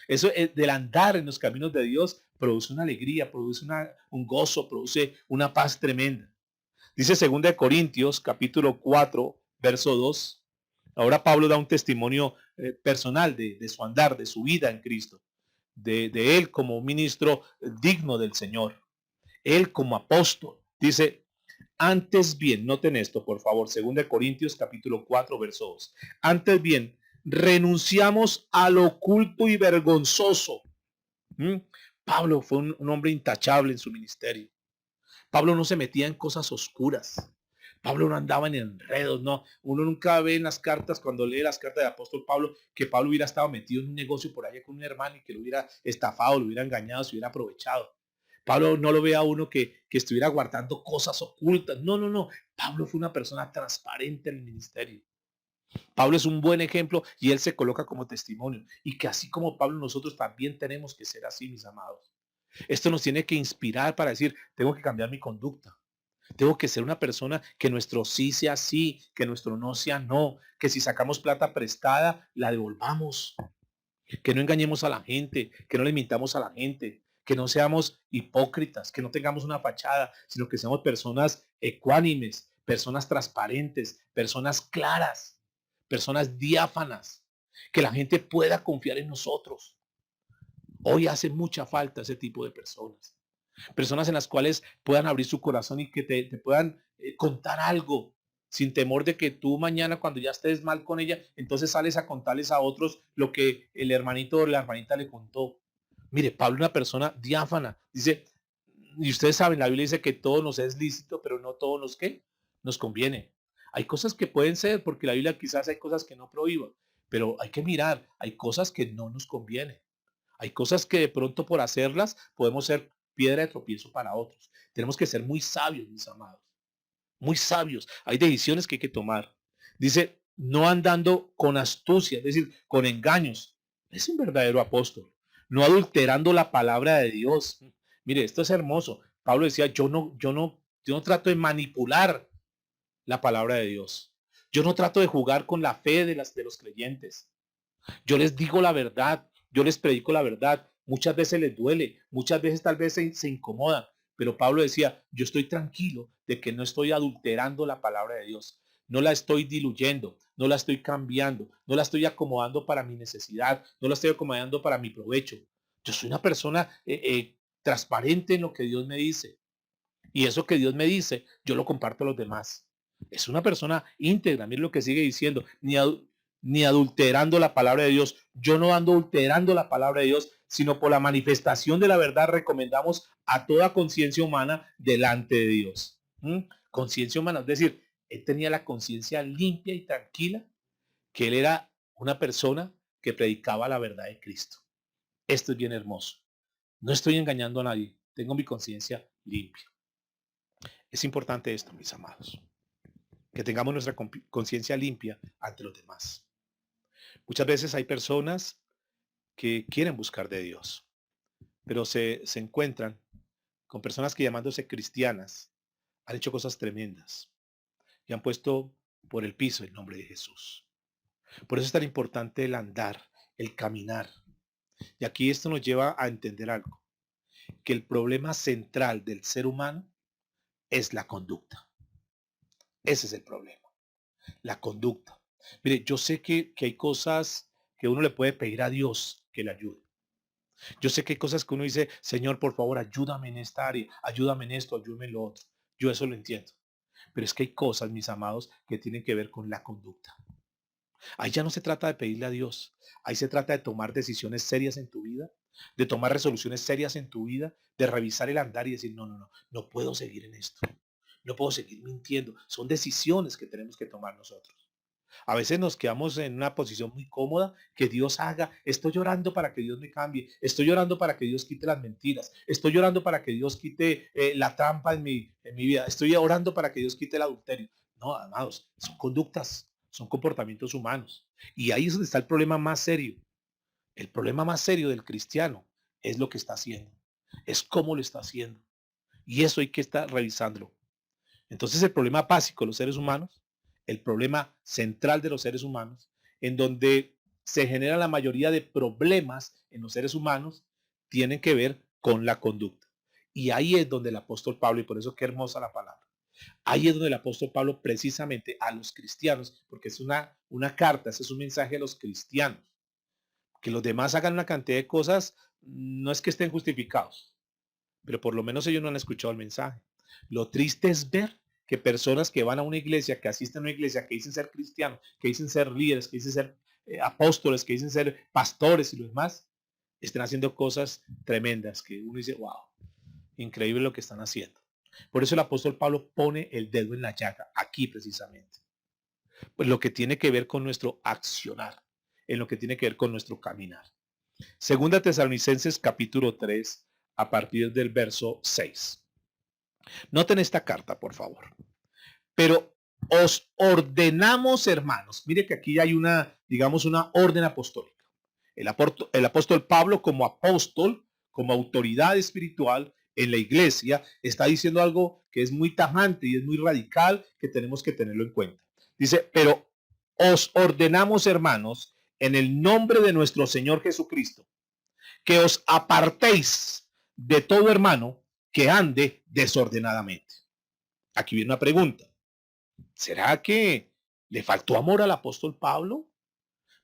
Eso del andar en los caminos de Dios produce una alegría, produce un gozo, produce una paz tremenda. Dice 2 Corintios capítulo 4, verso 2. Ahora Pablo da un testimonio personal de su andar, de su vida en Cristo, de él como un ministro digno del Señor, él como apóstol. Dice, antes bien, noten esto, por favor, 2 capítulo 4, verso 2. Antes bien, renunciamos a lo oculto y vergonzoso. ¿Mm? Pablo fue un hombre intachable en su ministerio. Pablo no se metía en cosas oscuras. Pablo no andaba en enredos, no. Uno nunca ve en las cartas, cuando lee las cartas del apóstol Pablo, que Pablo hubiera estado metido en un negocio por allá con un hermano y que lo hubiera estafado, lo hubiera engañado, se hubiera aprovechado. Pablo no lo ve a uno que estuviera guardando cosas ocultas. No, no, no. Pablo fue una persona transparente en el ministerio. Pablo es un buen ejemplo y él se coloca como testimonio. Y que así como Pablo, nosotros también tenemos que ser así, mis amados. Esto nos tiene que inspirar para decir, tengo que cambiar mi conducta. Tengo que ser una persona que nuestro sí sea sí, que nuestro no sea no, que si sacamos plata prestada, la devolvamos, que no engañemos a la gente, que no le mintamos a la gente, que no seamos hipócritas, que no tengamos una fachada, sino que seamos personas ecuánimes, personas transparentes, personas claras, personas diáfanas, que la gente pueda confiar en nosotros. Hoy hace mucha falta ese tipo de personas. Personas en las cuales puedan abrir su corazón y que te puedan contar algo sin temor de que tú mañana cuando ya estés mal con ella, entonces sales a contarles a otros lo que el hermanito o la hermanita le contó. Mire, Pablo es una persona diáfana. Dice, y ustedes saben, la Biblia dice que todo nos es lícito, pero no todo nos, ¿qué? Nos conviene. Hay cosas que pueden ser, porque la Biblia quizás hay cosas que no prohíba, pero hay que mirar, hay cosas que no nos convienen. Hay cosas que de pronto por hacerlas podemos ser piedra de tropiezo para otros. Tenemos que ser muy sabios, mis amados. Muy sabios. Hay decisiones que hay que tomar. Dice, no andando con astucia, es decir, con engaños. Es un verdadero apóstol. No adulterando la palabra de Dios. Mire, esto es hermoso. Pablo decía, yo no trato de manipular la palabra de Dios. Yo no trato de jugar con la fe de los creyentes. Yo les digo la verdad, yo les predico la verdad. Muchas veces les duele, muchas veces tal vez se incomodan, pero Pablo decía, yo estoy tranquilo de que no estoy adulterando la palabra de Dios, no la estoy diluyendo, no la estoy cambiando, no la estoy acomodando para mi necesidad, no la estoy acomodando para mi provecho. Yo soy una persona transparente en lo que Dios me dice y eso que Dios me dice, yo lo comparto a los demás. Es una persona íntegra, mire lo que sigue diciendo, ni adulterando la palabra de Dios. Yo no ando adulterando la palabra de Dios, sino por la manifestación de la verdad recomendamos a toda conciencia humana delante de Dios. Conciencia humana, es decir, él tenía la conciencia limpia y tranquila, que él era una persona que predicaba la verdad de Cristo. Esto es bien hermoso. No estoy engañando a nadie, tengo mi conciencia limpia. Es importante esto, mis amados, que tengamos nuestra conciencia limpia ante los demás. Muchas veces hay personas que quieren buscar de Dios, pero se encuentran con personas que llamándose cristianas han hecho cosas tremendas y han puesto por el piso el nombre de Jesús. Por eso es tan importante el andar, el caminar. Y aquí esto nos lleva a entender algo, que el problema central del ser humano es la conducta. Ese es el problema. La conducta. Mire, yo sé que hay cosas que uno le puede pedir a Dios que le ayude. Yo sé que hay cosas que uno dice, Señor, por favor, ayúdame en esta área, ayúdame en esto, ayúdame en lo otro. Yo eso lo entiendo. Pero es que hay cosas, mis amados, que tienen que ver con la conducta. Ahí ya no se trata de pedirle a Dios. Ahí se trata de tomar decisiones serias en tu vida, de tomar resoluciones serias en tu vida, de revisar el andar y decir, no, no, no, no puedo seguir en esto. No puedo seguir mintiendo. Son decisiones que tenemos que tomar nosotros. A veces nos quedamos en una posición muy cómoda, que Dios haga. Estoy llorando para que Dios me cambie. Estoy llorando para que Dios quite las mentiras. Estoy llorando para que Dios quite la trampa en mi vida. Estoy orando para que Dios quite el adulterio. No, amados, son conductas, son comportamientos humanos. Y ahí es donde está el problema más serio. El problema más serio del cristiano es lo que está haciendo. Es cómo lo está haciendo. Y eso hay que estar revisándolo. Entonces el problema básico de los seres humanos, el problema central de los seres humanos, en donde se genera la mayoría de problemas en los seres humanos, tienen que ver con la conducta. Y ahí es donde el apóstol Pablo, y por eso qué hermosa la palabra, ahí es donde el apóstol Pablo precisamente a los cristianos, porque es una carta, ese es un mensaje a los cristianos, que los demás hagan una cantidad de cosas, no es que estén justificados, pero por lo menos ellos no han escuchado el mensaje. Lo triste es ver que personas que van a una iglesia, que asisten a una iglesia, que dicen ser cristianos, que dicen ser líderes, que dicen ser apóstoles, que dicen ser pastores y lo demás, estén haciendo cosas tremendas que uno dice, wow, increíble lo que están haciendo. Por eso el apóstol Pablo pone el dedo en la llaga, aquí precisamente. Pues lo que tiene que ver con nuestro accionar, en lo que tiene que ver con nuestro caminar. Segunda Tesalonicenses capítulo 3, a partir del verso 6. Noten esta carta, por favor. Pero os ordenamos, hermanos. Mire que aquí hay una, digamos, una orden apostólica. El apóstol Pablo como apóstol, como autoridad espiritual en la iglesia, está diciendo algo que es muy tajante y es muy radical, que tenemos que tenerlo en cuenta. Dice, pero os ordenamos, hermanos, en el nombre de nuestro Señor Jesucristo, que os apartéis de todo hermano que ande desordenadamente. Aquí viene una pregunta. ¿Será que le faltó amor al apóstol Pablo?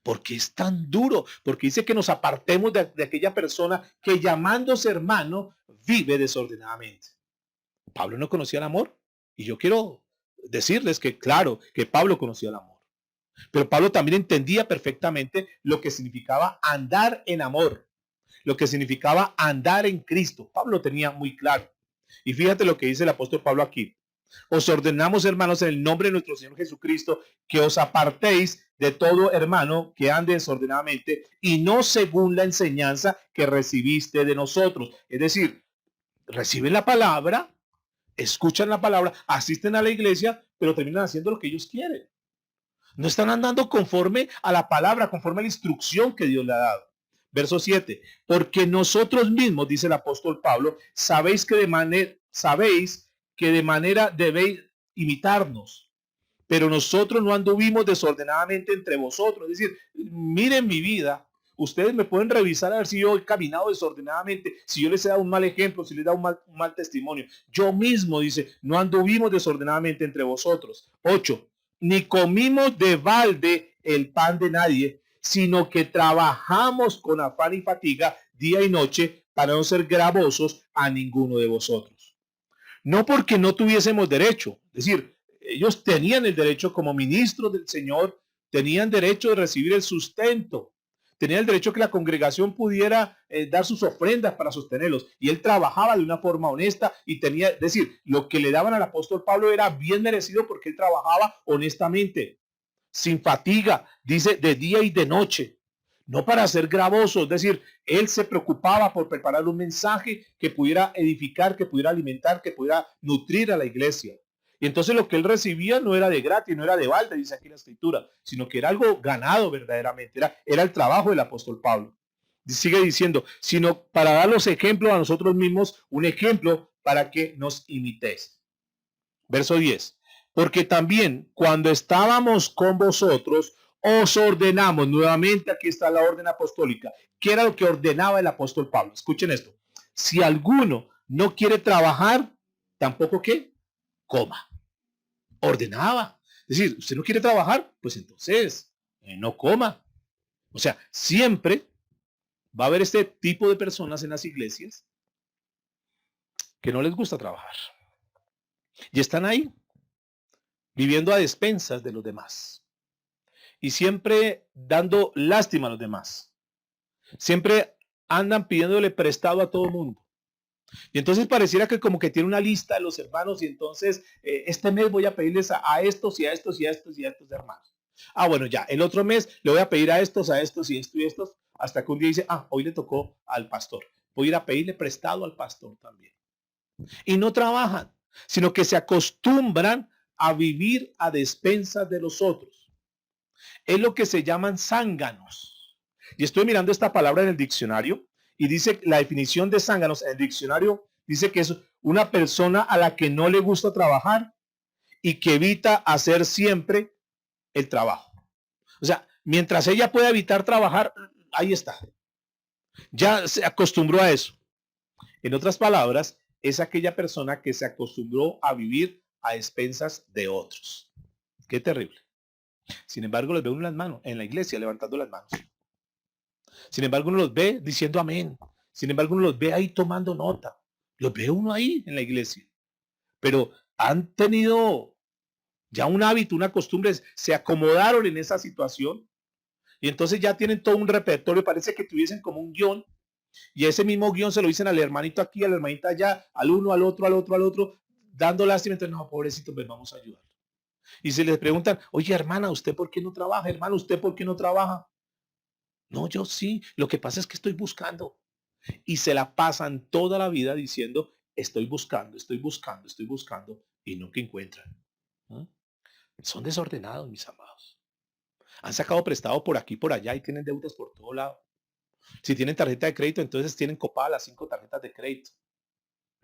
¿Por qué es tan duro? Porque dice que nos apartemos de aquella persona que llamándose hermano vive desordenadamente. Pablo no conocía el amor. Y yo quiero decirles que claro, que Pablo conocía el amor. Pero Pablo también entendía perfectamente lo que significaba andar en amor, lo que significaba andar en Cristo. Pablo lo tenía muy claro. Y fíjate lo que dice el apóstol Pablo aquí. Os ordenamos, hermanos, en el nombre de nuestro Señor Jesucristo, que os apartéis de todo hermano que ande desordenadamente y no según la enseñanza que recibiste de nosotros. Es decir, reciben la palabra, escuchan la palabra, asisten a la iglesia, pero terminan haciendo lo que ellos quieren. No están andando conforme a la palabra, conforme a la instrucción que Dios le ha dado. Verso 7. Porque nosotros mismos, dice el apóstol Pablo, sabéis que de manera debéis imitarnos. Pero nosotros no anduvimos desordenadamente entre vosotros. Es decir, miren mi vida. Ustedes me pueden revisar a ver si yo he caminado desordenadamente, si yo les he dado un mal ejemplo, si les he dado un mal testimonio. Yo mismo, dice, no anduvimos desordenadamente entre vosotros. 8. Ni comimos de balde el pan de nadie, sino que trabajamos con afán y fatiga día y noche para no ser gravosos a ninguno de vosotros. No porque no tuviésemos derecho, es decir, ellos tenían el derecho como ministros del Señor, tenían derecho de recibir el sustento, tenían el derecho que la congregación pudiera dar sus ofrendas para sostenerlos. Y él trabajaba de una forma honesta y tenía, es decir, lo que le daban al apóstol Pablo era bien merecido porque él trabajaba honestamente, sin fatiga, dice, de día y de noche. No para ser gravoso, es decir, él se preocupaba por preparar un mensaje que pudiera edificar, que pudiera alimentar, que pudiera nutrir a la iglesia. Y entonces lo que él recibía no era de gratis, no era de balde, dice aquí la escritura, sino que era algo ganado verdaderamente, era el trabajo del apóstol Pablo. Sigue diciendo, sino para dar los ejemplos a nosotros mismos, un ejemplo para que nos imitéis. Verso 10. Porque también cuando estábamos con vosotros, os ordenamos, nuevamente aquí está la orden apostólica. ¿Qué era lo que ordenaba el apóstol Pablo? Escuchen esto. Si alguno no quiere trabajar, tampoco que coma. Ordenaba. Es decir, ¿usted no quiere trabajar? Pues entonces no coma. O sea, siempre va a haber este tipo de personas en las iglesias que no les gusta trabajar. Y están ahí, viviendo a despensas de los demás. Y siempre dando lástima a los demás. Siempre andan pidiéndole prestado a todo el mundo. Y entonces pareciera que como que tiene una lista de los hermanos y entonces este mes voy a pedirles a estos y a estos y a estos y a estos hermanos. Ah, bueno, ya, el otro mes le voy a pedir a estos y estos y estos, hasta que un día dice, hoy le tocó al pastor. Voy a ir a pedirle prestado al pastor también. Y no trabajan, sino que se acostumbran a vivir a despensas de los otros. Es lo que se llaman zánganos. Y estoy mirando esta palabra en el diccionario y dice la definición de zánganos en el diccionario dice que es una persona a la que no le gusta trabajar y que evita hacer siempre el trabajo. O sea, mientras ella pueda evitar trabajar, ahí está. Ya se acostumbró a eso. En otras palabras, es aquella persona que se acostumbró a vivir a expensas de otros. Qué terrible. Sin embargo, los ve uno en las manos, en la iglesia levantando las manos. Sin embargo, uno los ve diciendo amén. Sin embargo, uno los ve ahí tomando nota. Los ve uno ahí en la iglesia. Pero han tenido ya un hábito, una costumbre, se acomodaron en esa situación y entonces ya tienen todo un repertorio. Parece que tuviesen como un guión y ese mismo guión se lo dicen al hermanito aquí, a la hermanita allá, al uno, al otro, al otro, al otro, dando lástima. Entonces, no, pobrecito, pues vamos a ayudar. Y se les preguntan, oye, hermana, ¿usted por qué no trabaja? Hermano, ¿usted por qué no trabaja? No, yo sí. Lo que pasa es que estoy buscando. Y se la pasan toda la vida diciendo, estoy buscando, estoy buscando, estoy buscando, y nunca encuentran. ¿No? Son desordenados, mis amados. Han sacado prestado por aquí, por allá y tienen deudas por todo lado. Si tienen tarjeta de crédito, entonces tienen copadas las 5 tarjetas de crédito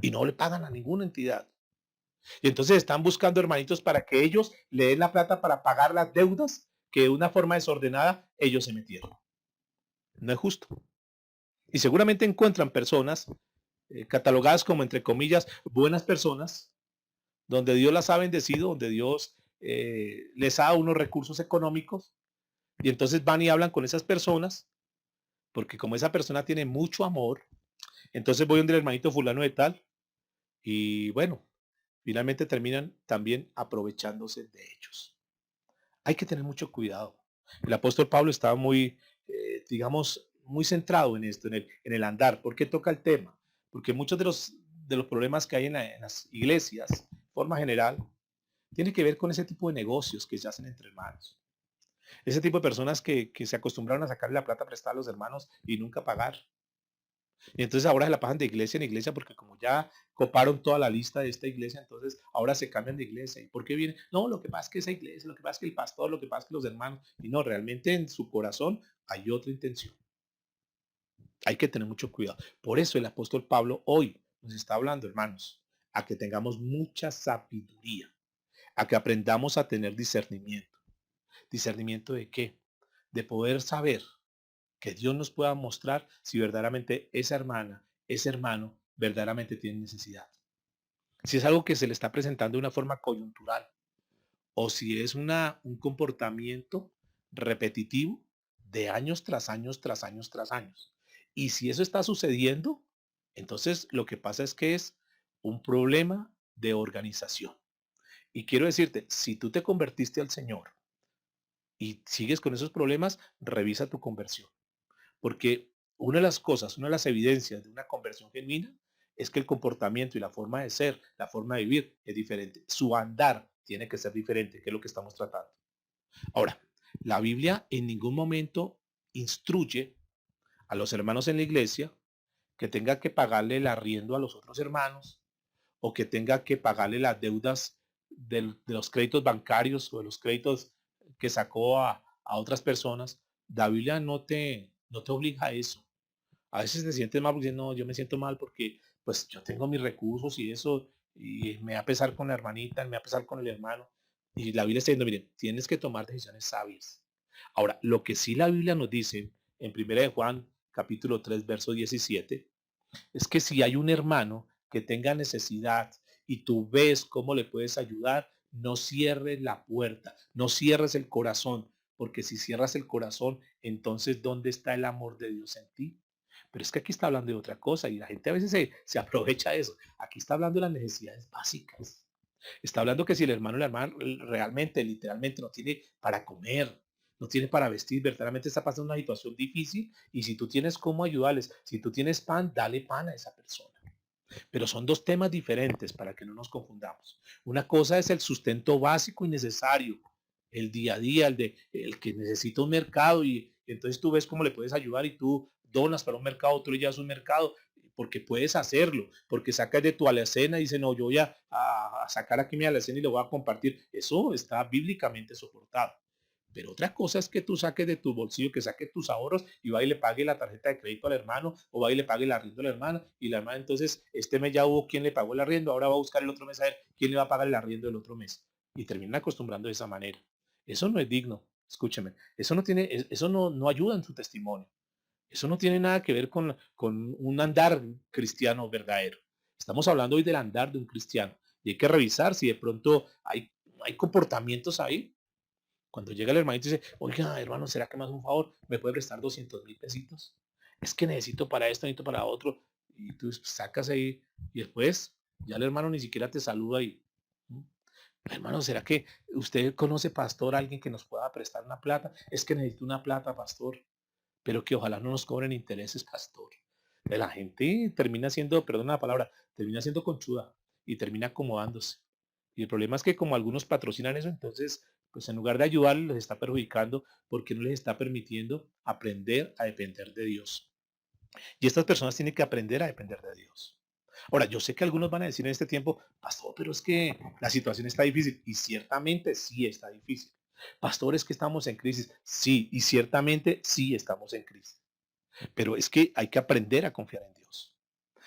y no le pagan a ninguna entidad. Y entonces están buscando hermanitos para que ellos le den la plata para pagar las deudas que de una forma desordenada ellos se metieron. No es justo. Y seguramente encuentran personas catalogadas como, entre comillas, buenas personas, donde Dios las ha bendecido, donde Dios les ha dado unos recursos económicos, y entonces van y hablan con esas personas, porque como esa persona tiene mucho amor, entonces voy donde el hermanito fulano de tal, y bueno, finalmente terminan también aprovechándose de ellos. Hay que tener mucho cuidado. El apóstol Pablo estaba muy, digamos, muy centrado en esto, en el andar. ¿Por qué toca el tema? Porque muchos de los problemas que hay en las iglesias, de forma general, tiene que ver con ese tipo de negocios que se hacen entre hermanos. Ese tipo de personas que se acostumbraron a sacarle la plata prestada a los hermanos y nunca pagar. Y entonces ahora se la pasan de iglesia en iglesia porque como ya coparon toda la lista de esta iglesia, entonces ahora se cambian de iglesia. ¿Y por qué viene? No, lo que pasa es que esa iglesia, lo que pasa es que el pastor, lo que pasa es que los hermanos. Y no, realmente en su corazón hay otra intención. Hay que tener mucho cuidado. Por eso el apóstol Pablo hoy nos está hablando, hermanos, a que tengamos mucha sabiduría, a que aprendamos a tener discernimiento. ¿Discernimiento de qué? De poder saber que Dios nos pueda mostrar si verdaderamente esa hermana, ese hermano, verdaderamente tiene necesidad. Si es algo que se le está presentando de una forma coyuntural o si es un comportamiento repetitivo de años tras años, tras años, tras años. Y si eso está sucediendo, entonces lo que pasa es que es un problema de organización. Y quiero decirte, si tú te convertiste al Señor y sigues con esos problemas, revisa tu conversión. Porque una de las cosas, una de las evidencias de una conversión genuina es que el comportamiento y la forma de ser, la forma de vivir es diferente. Su andar tiene que ser diferente, que es lo que estamos tratando. Ahora, la Biblia en ningún momento instruye a los hermanos en la iglesia que tenga que pagarle el arriendo a los otros hermanos o que tenga que pagarle las deudas de los créditos bancarios o de los créditos que sacó a otras personas. La Biblia no te obliga a eso. A veces te sientes mal porque no, yo me siento mal porque pues yo tengo mis recursos y eso, y me va a pesar con la hermanita, me va a pesar con el hermano. Y la Biblia está diciendo, miren, tienes que tomar decisiones sabias. Ahora, lo que sí la Biblia nos dice en 1 de Juan, capítulo 3 verso 17, es que si hay un hermano que tenga necesidad y tú ves cómo le puedes ayudar, no cierres la puerta, no cierres el corazón, porque si cierras el corazón, entonces ¿dónde está el amor de Dios en ti? Pero es que aquí está hablando de otra cosa y la gente a veces se aprovecha de eso. Aquí está hablando de las necesidades básicas. Está hablando que si el hermano o la hermana realmente, literalmente no tiene para comer, no tiene para vestir, verdaderamente está pasando una situación difícil y si tú tienes cómo ayudarles, si tú tienes pan, dale pan a esa persona. Pero son dos temas diferentes para que no nos confundamos. Una cosa es el sustento básico y necesario, el día a día, el que necesita un mercado y entonces tú ves cómo le puedes ayudar y tú donas para un mercado, tú le llevas un mercado, porque puedes hacerlo, porque sacas de tu alacena y dices, no, yo voy a sacar aquí mi alacena y lo voy a compartir. Eso está bíblicamente soportado. Pero otra cosa es que tú saques de tu bolsillo, que saques tus ahorros y va y le pague la tarjeta de crédito al hermano o va y le pague el arriendo a la hermana y la hermana entonces este mes ya hubo quien le pagó el arriendo, ahora va a buscar el otro mes a ver quién le va a pagar el arriendo del otro mes y terminan acostumbrando de esa manera. Eso no es digno, escúcheme, eso no tiene, eso no ayuda en su testimonio. Eso no tiene nada que ver con un andar cristiano verdadero. Estamos hablando hoy del andar de un cristiano y hay que revisar si de pronto hay comportamientos ahí cuando llega el hermanito y dice, oiga, hermano, ¿será que me hace un favor? ¿Me puede prestar 200,000 pesitos? Es que necesito para esto, necesito para otro. Y tú sacas ahí y después ya el hermano ni siquiera te saluda y, ¿mm? Hermano, ¿será que usted conoce, pastor, a alguien que nos pueda prestar una plata? Es que necesito una plata, pastor, pero que ojalá no nos cobren intereses, pastor. La gente termina siendo, perdón la palabra, termina siendo conchuda y termina acomodándose. Y el problema es que como algunos patrocinan eso, entonces, pues en lugar de ayudarles, les está perjudicando porque no les está permitiendo aprender a depender de Dios. Y estas personas tienen que aprender a depender de Dios. Ahora, yo sé que algunos van a decir en este tiempo, pastor, pero es que la situación está difícil. Y ciertamente sí está difícil. Pastor, es que estamos en crisis. Sí, y ciertamente sí estamos en crisis. Pero es que hay que aprender a confiar en Dios.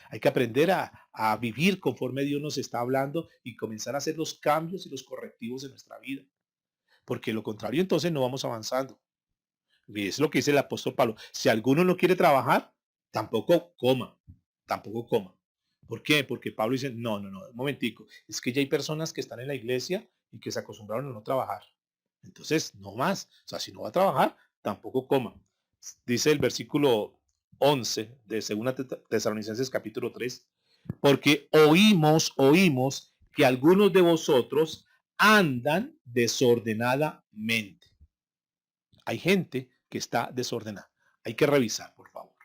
Hay que aprender a vivir conforme Dios nos está hablando y comenzar a hacer los cambios y los correctivos en nuestra vida. Porque lo contrario, entonces no vamos avanzando. Y es lo que dice el apóstol Pablo. Si alguno no quiere trabajar, tampoco coma. Tampoco coma. ¿Por qué? Porque Pablo dice, un momentico. Es que ya hay personas que están en la iglesia y que se acostumbraron a no trabajar. Entonces, no más. O sea, si no va a trabajar, tampoco coma. Dice el versículo 11 de 2 Tesalonicenses capítulo 3, porque oímos que algunos de vosotros andan desordenadamente. Hay gente que está desordenada. Hay que revisar, por favor.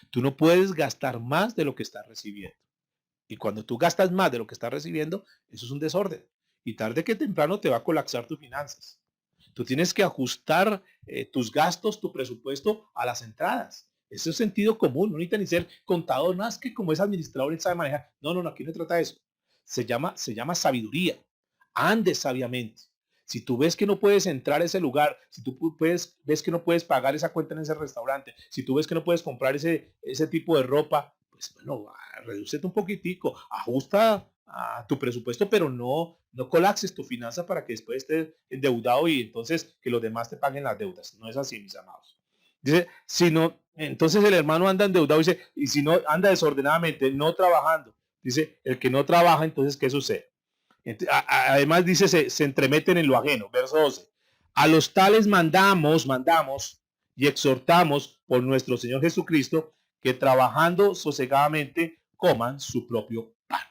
Tú no puedes gastar más de lo que estás recibiendo. Y cuando tú gastas más de lo que estás recibiendo, eso es un desorden. Y tarde que temprano te va a colapsar tus finanzas. Tú tienes que ajustar tus gastos, tu presupuesto a las entradas. Eso es sentido común. No necesita ni ser contador, más que como es administrador, él sabe manejar. No, aquí no se trata de eso. Se llama sabiduría. Ande sabiamente. Si tú ves que no puedes entrar a ese lugar, si tú ves que no puedes pagar esa cuenta en ese restaurante, si tú ves que no puedes comprar ese tipo de ropa, pues bueno, redúcete un poquitico, ajusta a tu presupuesto, pero no colapses tu finanza para que después estés endeudado y entonces que los demás te paguen las deudas. No es así, mis amados. Dice, si no, entonces el hermano anda endeudado, dice, y si no anda desordenadamente, no trabajando, dice, el que no trabaja, entonces, ¿qué sucede? Además dice, se entremeten en lo ajeno. Verso 12. A los tales mandamos y exhortamos por nuestro Señor Jesucristo que trabajando sosegadamente coman su propio pan,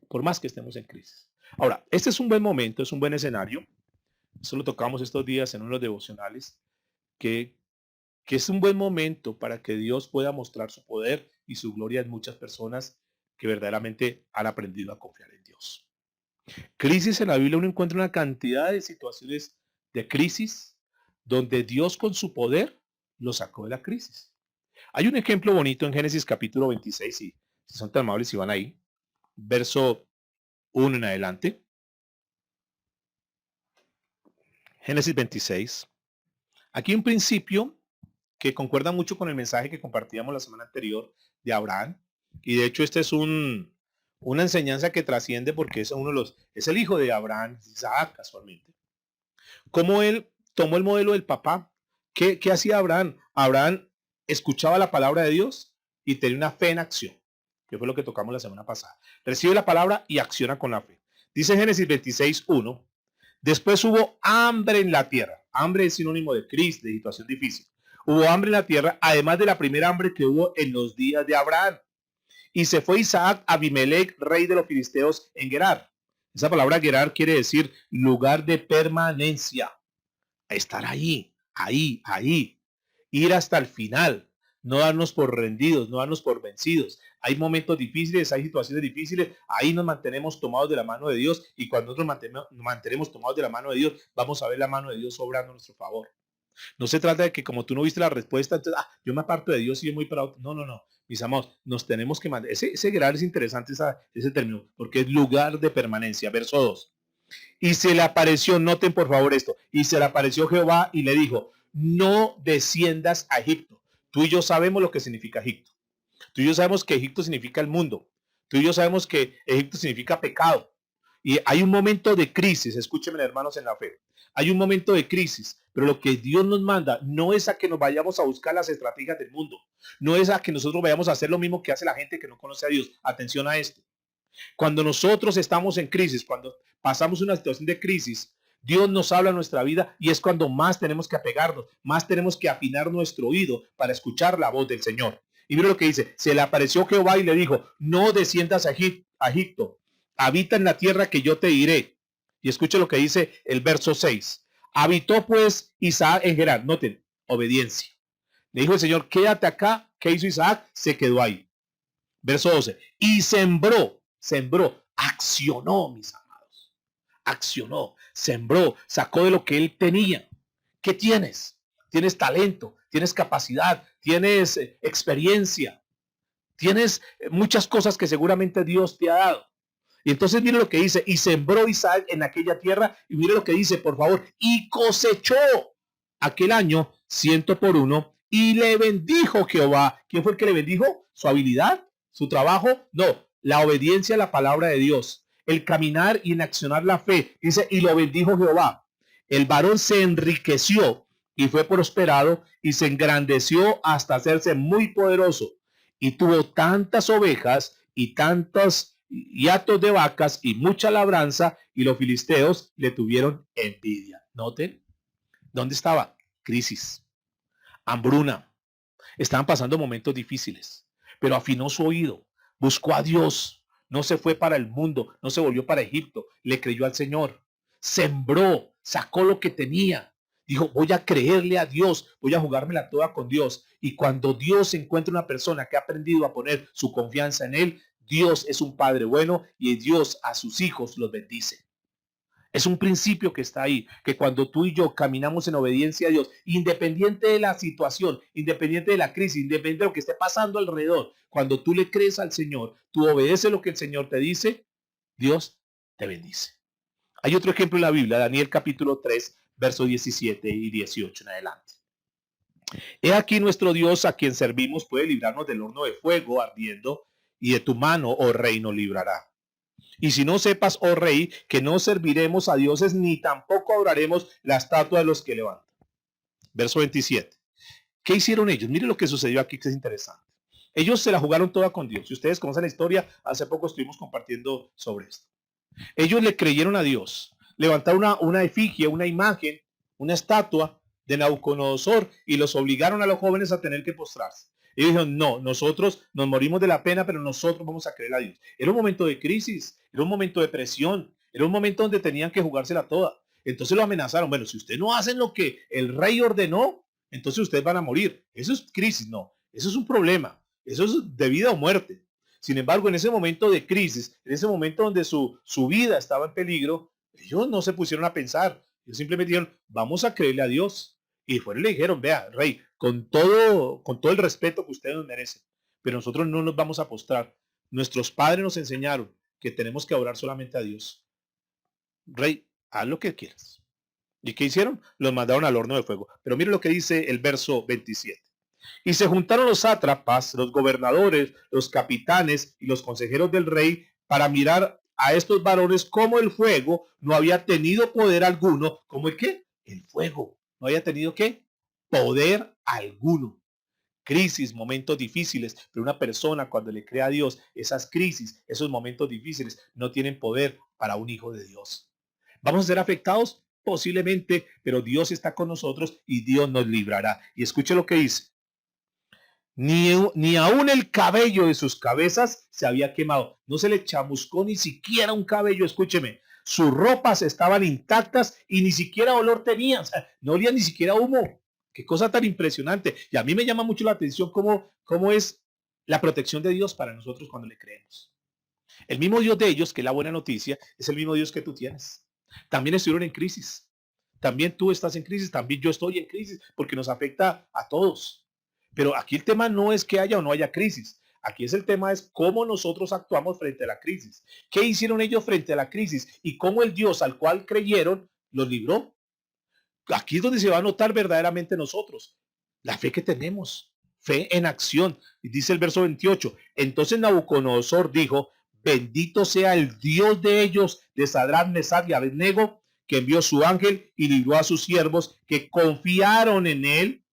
por más que estemos en crisis. Ahora, este es un buen momento, es un buen escenario. Eso lo tocamos estos días en unos devocionales, que, que es un buen momento para que Dios pueda mostrar su poder y su gloria en muchas personas que verdaderamente han aprendido a confiar en Dios. Crisis en la Biblia uno encuentra una cantidad de situaciones de crisis donde Dios con su poder lo sacó de la crisis. Hay un ejemplo bonito en Génesis capítulo 26, si son tan amables y van ahí, verso 1 en adelante. Génesis 26. Aquí un principio que concuerda mucho con el mensaje que compartíamos la semana anterior de Abraham. Y de hecho este es una enseñanza que trasciende porque es el hijo de Abraham, Isaac, casualmente. Cómo él tomó el modelo del papá. ¿Qué hacía Abraham? Abraham escuchaba la palabra de Dios y tenía una fe en acción, que fue lo que tocamos la semana pasada. Recibe la palabra y acciona con la fe. Dice Génesis 26:1. Después hubo hambre en la tierra. Hambre es sinónimo de crisis, de situación difícil. Hubo hambre en la tierra, además de la primera hambre que hubo en los días de Abraham. Y se fue Isaac a Abimelech, rey de los filisteos, en Gerar. Esa palabra Gerar quiere decir lugar de permanencia. Estar ahí. Ir hasta el final. No darnos por rendidos, no darnos por vencidos. Hay momentos difíciles, hay situaciones difíciles. Ahí nos mantenemos tomados de la mano de Dios. Y cuando nosotros nos mantenemos tomados de la mano de Dios, vamos a ver la mano de Dios obrando a nuestro favor. No se trata de que como tú no viste la respuesta, entonces, yo me aparto de Dios y yo muy para otro. No, no, no. Mis amados, nos tenemos que mantener. Ese Gerar es interesante ese término, porque es lugar de permanencia. Verso 2. Y se le apareció, noten por favor esto, y se le apareció Jehová y le dijo, no desciendas a Egipto. Tú y yo sabemos lo que significa Egipto. Tú y yo sabemos que Egipto significa el mundo. Tú y yo sabemos que Egipto significa pecado. Y hay un momento de crisis, escúchenme hermanos en la fe. Hay un momento de crisis, pero lo que Dios nos manda no es a que nos vayamos a buscar las estrategias del mundo. No es a que nosotros vayamos a hacer lo mismo que hace la gente que no conoce a Dios. Atención a esto. Cuando nosotros estamos en crisis, cuando pasamos una situación de crisis, Dios nos habla en nuestra vida y es cuando más tenemos que apegarnos, más tenemos que afinar nuestro oído para escuchar la voz del Señor. Y mira lo que dice, se le apareció Jehová y le dijo, no desciendas a Egipto, habita en la tierra que yo te diré. Y escuche lo que dice el verso 6. Habitó pues Isaac en Gerar, noten, obediencia. Le dijo el Señor, quédate acá. ¿Qué hizo Isaac? Se quedó ahí. Verso 12. Y sembró, accionó, mis amados. Accionó, sembró, sacó de lo que él tenía. ¿Qué tienes? Tienes talento, tienes capacidad, tienes experiencia, tienes muchas cosas que seguramente Dios te ha dado. Y entonces mire lo que dice, y sembró Isaac en aquella tierra, y mire lo que dice, por favor, y cosechó aquel año 100 por 1, y le bendijo Jehová. ¿Quién fue el que le bendijo? ¿Su habilidad? ¿Su trabajo? No, la obediencia a la palabra de Dios, el caminar y enaccionar la fe. Dice, y lo bendijo Jehová. El varón se enriqueció y fue prosperado y se engrandeció hasta hacerse muy poderoso, y tuvo tantas ovejas y tantos hatos de vacas y mucha labranza, y los filisteos le tuvieron envidia. Noten, ¿dónde estaba? Crisis, hambruna. Estaban pasando momentos difíciles, pero afinó su oído, buscó a Dios, no se fue para el mundo, no se volvió para Egipto, le creyó al Señor, sembró, sacó lo que tenía, dijo, voy a creerle a Dios, voy a jugármela toda con Dios. Y cuando Dios encuentra una persona que ha aprendido a poner su confianza en él, Dios es un Padre bueno y Dios a sus hijos los bendice. Es un principio que está ahí, que cuando tú y yo caminamos en obediencia a Dios, independiente de la situación, independiente de la crisis, independiente de lo que esté pasando alrededor, cuando tú le crees al Señor, tú obedeces lo que el Señor te dice, Dios te bendice. Hay otro ejemplo en la Biblia, Daniel capítulo 3, versos 17 y 18 en adelante. He aquí nuestro Dios a quien servimos puede librarnos del horno de fuego ardiendo, y de tu mano, oh rey, nos librará. Y si no sepas, oh rey, que no serviremos a dioses ni tampoco adoraremos la estatua de los que levantan. Verso 27. ¿Qué hicieron ellos? Miren lo que sucedió aquí, que es interesante. Ellos se la jugaron toda con Dios. Si ustedes conocen la historia, hace poco estuvimos compartiendo sobre esto. Ellos le creyeron a Dios. Levantaron una efigie, una imagen, una estatua de Nabucodonosor y los obligaron a los jóvenes a tener que postrarse. Ellos dijeron, no, nosotros nos morimos de la pena, pero nosotros vamos a creer a Dios. Era un momento de crisis, era un momento de presión, era un momento donde tenían que jugársela toda. Entonces lo amenazaron, bueno, si ustedes no hacen lo que el rey ordenó, entonces ustedes van a morir. Eso es crisis, no, eso es un problema, eso es de vida o muerte. Sin embargo, en ese momento de crisis, en ese momento donde su vida estaba en peligro, ellos no se pusieron a pensar, ellos simplemente dijeron, vamos a creerle a Dios. Y fueron y le dijeron, vea, rey, con todo el respeto que ustedes nos merecen, pero nosotros no nos vamos a postrar. Nuestros padres nos enseñaron que tenemos que orar solamente a Dios. Rey, haz lo que quieras. ¿Y qué hicieron? Los mandaron al horno de fuego. Pero mire lo que dice el verso 27. Y se juntaron los sátrapas, los gobernadores, los capitanes y los consejeros del rey para mirar a estos varones como el fuego no había tenido poder alguno. ¿Cómo el qué? El fuego. No había tenido qué? Poder alguno. crisis, momentos difíciles, pero una persona cuando le cree a Dios, esas crisis, esos momentos difíciles no tienen poder para un hijo de Dios. ¿Vamos a ser afectados? Posiblemente, pero Dios está con nosotros y Dios nos librará. Y escuche lo que dice. Ni aún el cabello de sus cabezas se había quemado. No se le chamuscó ni siquiera un cabello, escúcheme. Sus ropas estaban intactas y ni siquiera olor tenían. O sea, no olía ni siquiera humo. Qué cosa tan impresionante. Y a mí me llama mucho la atención cómo es la protección de Dios para nosotros cuando le creemos. El mismo Dios de ellos, que es la buena noticia, es el mismo Dios que tú tienes. También estuvieron en crisis. También tú estás en crisis, también yo estoy en crisis, porque nos afecta a todos. Pero aquí el tema no es que haya o no haya crisis. Aquí el tema es cómo nosotros actuamos frente a la crisis. ¿Qué hicieron ellos frente a la crisis? Y cómo el Dios al cual creyeron los libró. Aquí es donde se va a notar verdaderamente nosotros. La fe que tenemos. Fe en acción. Y dice el verso 28. Entonces Nabucodonosor dijo, bendito sea el Dios de ellos, de Sadrach, Mesach y Abednego, que envió su ángel y libró a sus siervos que confiaron en él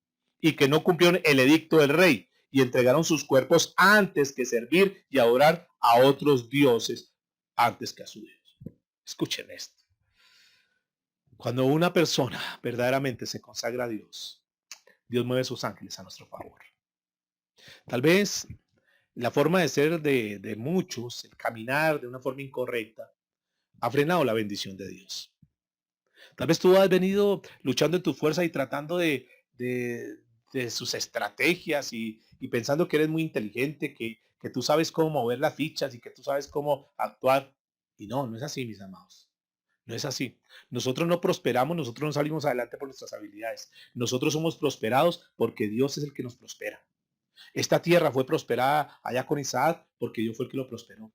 y que no cumplieron el edicto del rey y entregaron sus cuerpos antes que servir y adorar a otros dioses antes que a su Dios. Escuchen esto. Cuando una persona verdaderamente se consagra a Dios, Dios mueve sus ángeles a nuestro favor. Tal vez la forma de ser de muchos, el caminar de una forma incorrecta, ha frenado la bendición de Dios. Tal vez tú has venido luchando en tu fuerza y tratando de sus estrategias y pensando que eres muy inteligente, que tú sabes cómo mover las fichas y que tú sabes cómo actuar. Y no es así, mis amados. No es así. Nosotros no prosperamos, nosotros no salimos adelante por nuestras habilidades. Nosotros somos prosperados porque Dios es el que nos prospera. Esta tierra fue prosperada allá con Isaac porque Dios fue el que lo prosperó.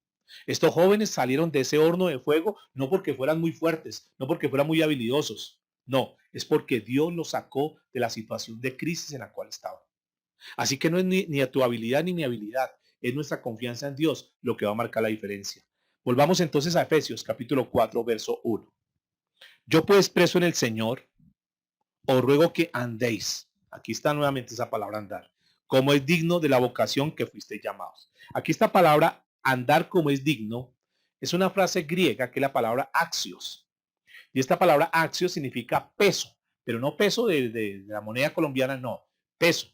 Estos jóvenes salieron de ese horno de fuego no porque fueran muy fuertes, no porque fueran muy habilidosos. No, es porque Dios los sacó de la situación de crisis en la cual estaban. Así que no es ni a tu habilidad ni mi habilidad, es nuestra confianza en Dios lo que va a marcar la diferencia. Volvamos entonces a Efesios capítulo 4, verso 1. Yo pues preso en el Señor, os ruego que andéis. Aquí está nuevamente esa palabra andar. Como es digno de la vocación que fuisteis llamados. Aquí esta palabra andar como es digno es una frase griega que es la palabra axios. Y esta palabra axios significa peso, pero no peso de la moneda colombiana, no. Peso.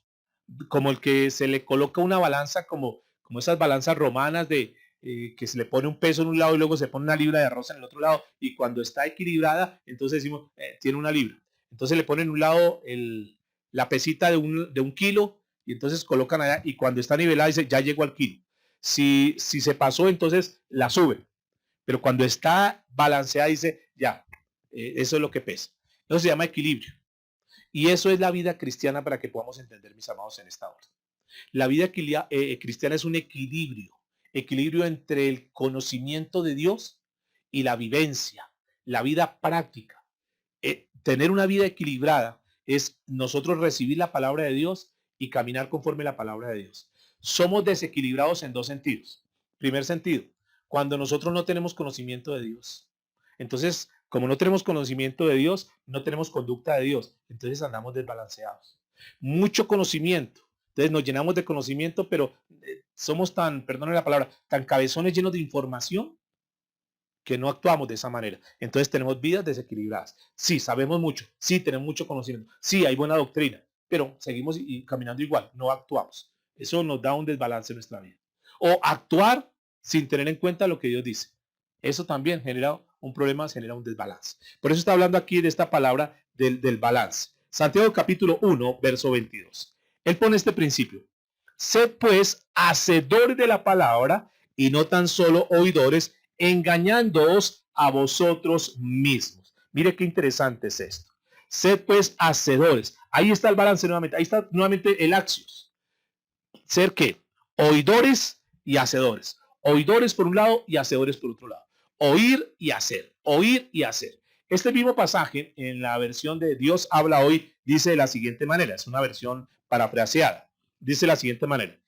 Como el que se le coloca una balanza como esas balanzas romanas que se le pone un peso en un lado y luego se pone una libra de arroz en el otro lado y cuando está equilibrada entonces decimos tiene una libra, entonces le ponen en un lado la pesita de un kilo y entonces colocan allá y cuando está nivelada dice ya llegó al kilo. Si se pasó entonces la sube, pero cuando está balanceada dice ya, eso es lo que pesa. Eso se llama equilibrio. Y eso es la vida cristiana para que podamos entender, mis amados, en esta hora. La vida cristiana es un equilibrio entre el conocimiento de Dios y la vivencia, la vida práctica. Tener una vida equilibrada es nosotros recibir la palabra de Dios y caminar conforme a la palabra de Dios. Somos desequilibrados en dos sentidos. Primer sentido, cuando nosotros no tenemos conocimiento de Dios. Entonces, como no tenemos conocimiento de Dios, no tenemos conducta de Dios. Entonces andamos desbalanceados. Mucho conocimiento. Entonces nos llenamos de conocimiento, pero somos tan, perdónen la palabra, tan cabezones llenos de información que no actuamos de esa manera. Entonces tenemos vidas desequilibradas. Sí, sabemos mucho. Sí, tenemos mucho conocimiento. Sí, hay buena doctrina, pero seguimos caminando igual. No actuamos. Eso nos da un desbalance en nuestra vida. O actuar sin tener en cuenta lo que Dios dice. Eso también genera un problema, genera un desbalance. Por eso está hablando aquí de esta palabra del balance. Santiago capítulo 1, verso 22. Él pone este principio. Sed pues hacedores de la palabra y no tan solo oidores, engañándoos a vosotros mismos. Mire qué interesante es esto. Sed pues hacedores. Ahí está el balance nuevamente. Ahí está nuevamente el axios. Ser qué? Oidores y hacedores. Oidores por un lado y hacedores por otro lado. Oír y hacer. Oír y hacer. Este mismo pasaje en la versión de Dios habla hoy dice de la siguiente manera. Es una versión parafraseada. Dice de la siguiente manera.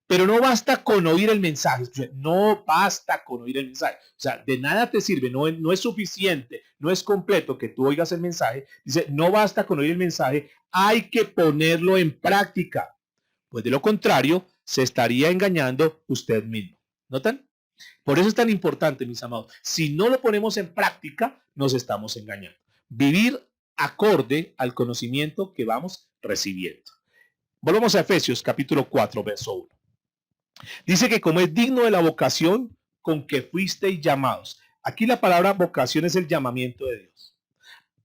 Pero no basta con oír el mensaje. No basta con oír el mensaje. O sea, de nada te sirve. No es suficiente. No es completo que tú oigas el mensaje. Dice, no basta con oír el mensaje. Hay que ponerlo en práctica. pues de lo contrario se estaría engañando usted mismo. ¿Notan? Por eso es tan importante, mis amados. Si no lo ponemos en práctica, nos estamos engañando. Vivir acorde al conocimiento que vamos recibiendo. Volvamos a Efesios capítulo 4, verso 1. Dice que como es digno de la vocación con que fuisteis llamados. Aquí la palabra vocación es el llamamiento de Dios.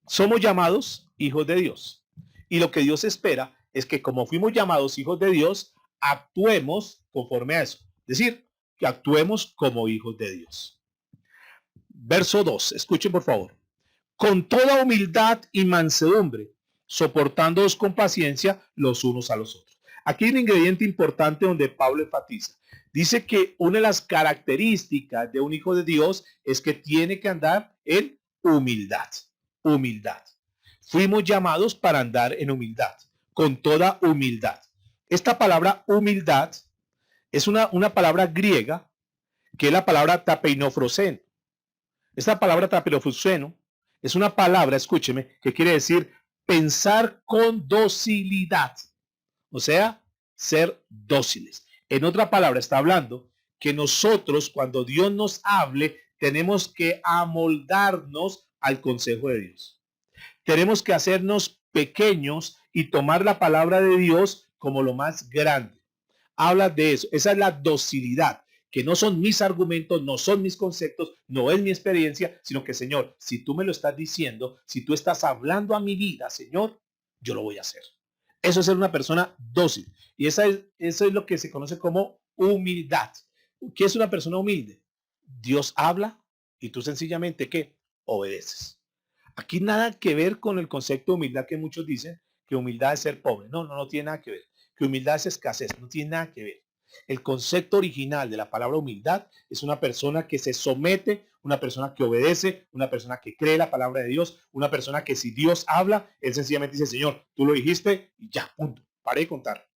Somos llamados hijos de Dios. Y lo que Dios espera es que como fuimos llamados hijos de Dios, actuemos conforme a eso. Es decir, que actuemos como hijos de Dios. Verso 2, escuchen por favor. Con toda humildad y mansedumbre, soportándoos con paciencia los unos a los otros. Aquí hay un ingrediente importante donde Pablo enfatiza. Dice que una de las características de un hijo de Dios es que tiene que andar en humildad. Humildad. Fuimos llamados para andar en humildad, con toda humildad. Esta palabra humildad es una palabra griega que es la palabra tapeinofroseno. Esta palabra tapeinofroseno es una palabra, escúcheme, que quiere decir pensar con docilidad. O sea, ser dóciles. En otra palabra, está hablando que nosotros, cuando Dios nos hable, tenemos que amoldarnos al consejo de Dios. Tenemos que hacernos pequeños y tomar la palabra de Dios como lo más grande. Habla de eso. Esa es la docilidad, que no son mis argumentos, no son mis conceptos, no es mi experiencia, sino que, Señor, si tú me lo estás diciendo, si tú estás hablando a mi vida, Señor, yo lo voy a hacer. Eso es ser una persona dócil. Y eso es lo que se conoce como humildad. ¿Qué es una persona humilde? Dios habla y tú sencillamente, ¿qué? Obedeces. Aquí nada que ver con el concepto de humildad que muchos dicen, que humildad es ser pobre. No, no tiene nada que ver. Que humildad es escasez, no tiene nada que ver. El concepto original de la palabra humildad es una persona que se somete, una persona que obedece, una persona que cree la palabra de Dios, una persona que si Dios habla, él sencillamente dice, Señor, tú lo dijiste y ya, punto. Paré de contar.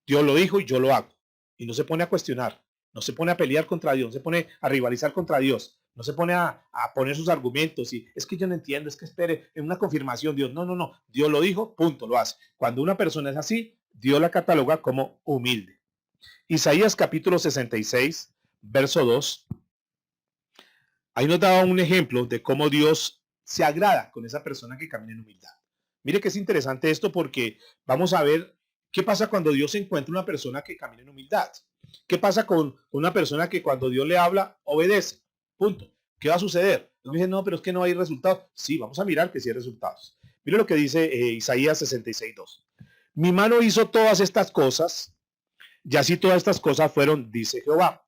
Dios lo dijo y yo lo hago. Y no se pone a cuestionar, no se pone a pelear contra Dios, no se pone a rivalizar contra Dios, no se pone a poner sus argumentos y es que yo no entiendo, es que espere en una confirmación Dios. No. Dios lo dijo, punto, lo hace. Cuando una persona es así, Dios la cataloga como humilde. Isaías capítulo 66, verso 2. Ahí nos daba un ejemplo de cómo Dios se agrada con esa persona que camina en humildad. Mire que es interesante esto porque vamos a ver qué pasa cuando Dios encuentra una persona que camina en humildad. ¿Qué pasa con una persona que cuando Dios le habla, obedece? Punto. ¿Qué va a suceder? Nos dicen, no, pero es que no hay resultados. Sí, vamos a mirar que sí hay resultados. Mire lo que dice Isaías 66, 2. Mi mano hizo todas estas cosas, y así todas estas cosas fueron, dice Jehová.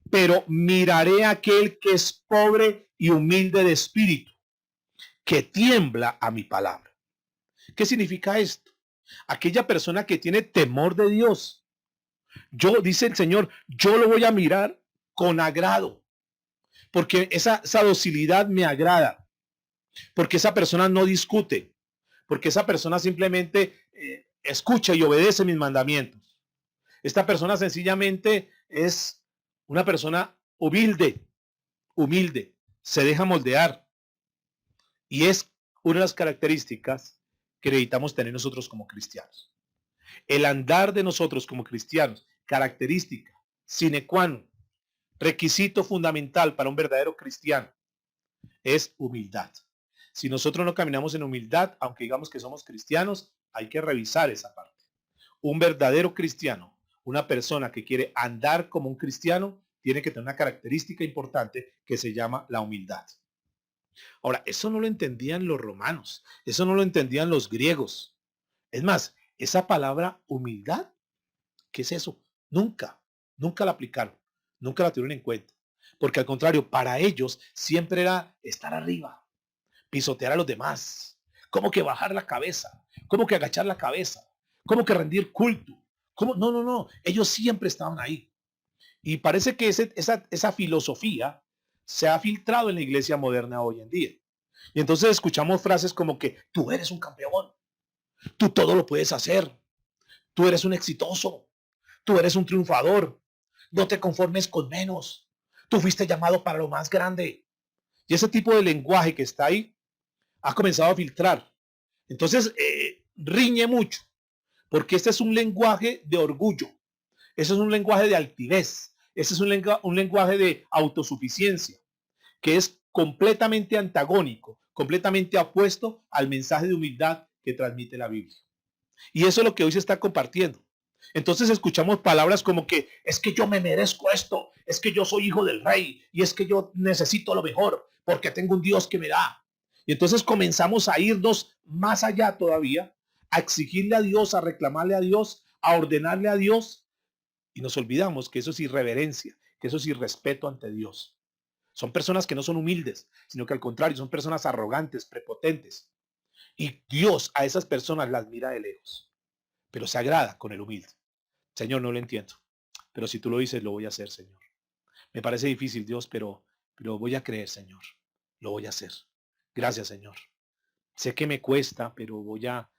Pero miraré a aquel que es pobre y humilde de espíritu, que tiembla a mi palabra. ¿Qué significa esto? Aquella persona que tiene temor de Dios. Dice el Señor, yo lo voy a mirar con agrado, porque esa docilidad me agrada, porque esa persona no discute, porque esa persona simplemente escucha y obedece mis mandamientos. Esta persona sencillamente es una persona humilde, se deja moldear. Y es una de las características que necesitamos tener nosotros como cristianos. El andar de nosotros como cristianos, característica sine qua non, requisito fundamental para un verdadero cristiano, es humildad. Si nosotros no caminamos en humildad, aunque digamos que somos cristianos, hay que revisar esa parte. Un verdadero cristiano, una persona que quiere andar como un cristiano, tiene que tener una característica importante que se llama la humildad. Ahora, eso no lo entendían los romanos, eso no lo entendían los griegos. Es más, esa palabra humildad, ¿qué es eso? Nunca la aplicaron, nunca la tuvieron en cuenta. Porque al contrario, para ellos siempre era estar arriba, pisotear a los demás, como que bajar la cabeza, como que agachar la cabeza, como que rendir culto. No, ellos siempre estaban ahí. Y parece que esa filosofía se ha filtrado en la iglesia moderna hoy en día. Y entonces escuchamos frases como que tú eres un campeón, tú todo lo puedes hacer, tú eres un exitoso, tú eres un triunfador, no te conformes con menos, tú fuiste llamado para lo más grande. Y ese tipo de lenguaje que está ahí ha comenzado a filtrar. Entonces riñe mucho, porque este es un lenguaje de orgullo, ese es un lenguaje de altivez, ese es un lenguaje de autosuficiencia, que es completamente antagónico, completamente opuesto al mensaje de humildad que transmite la Biblia. Y eso es lo que hoy se está compartiendo. Entonces escuchamos palabras como que es que yo me merezco esto, es que yo soy hijo del rey y es que yo necesito lo mejor porque tengo un Dios que me da. Y entonces comenzamos a irnos más allá todavía, a exigirle a Dios, a reclamarle a Dios, a ordenarle a Dios, y nos olvidamos que eso es irreverencia, que eso es irrespeto ante Dios. Son personas que no son humildes, sino que al contrario, son personas arrogantes, prepotentes. Y Dios a esas personas las mira de lejos, pero se agrada con el humilde. Señor, no lo entiendo, pero si tú lo dices, lo voy a hacer, Señor. Me parece difícil, Dios, pero voy a creer, Señor. Lo voy a hacer. Gracias, Señor. Sé que me cuesta, pero voy a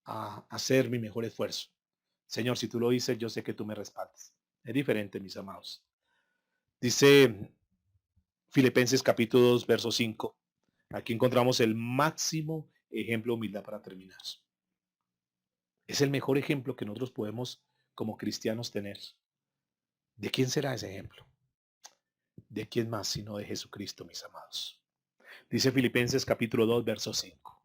hacer mi mejor esfuerzo. Señor, si tú lo dices, yo sé que tú me respaldas. Es diferente, mis amados. Dice Filipenses capítulo 2, verso 5. Aquí encontramos el máximo ejemplo de humildad para terminar. Es el mejor ejemplo que nosotros podemos como cristianos tener. ¿De quién será ese ejemplo? ¿De quién más sino de Jesucristo, mis amados? Dice Filipenses capítulo 2, verso 5.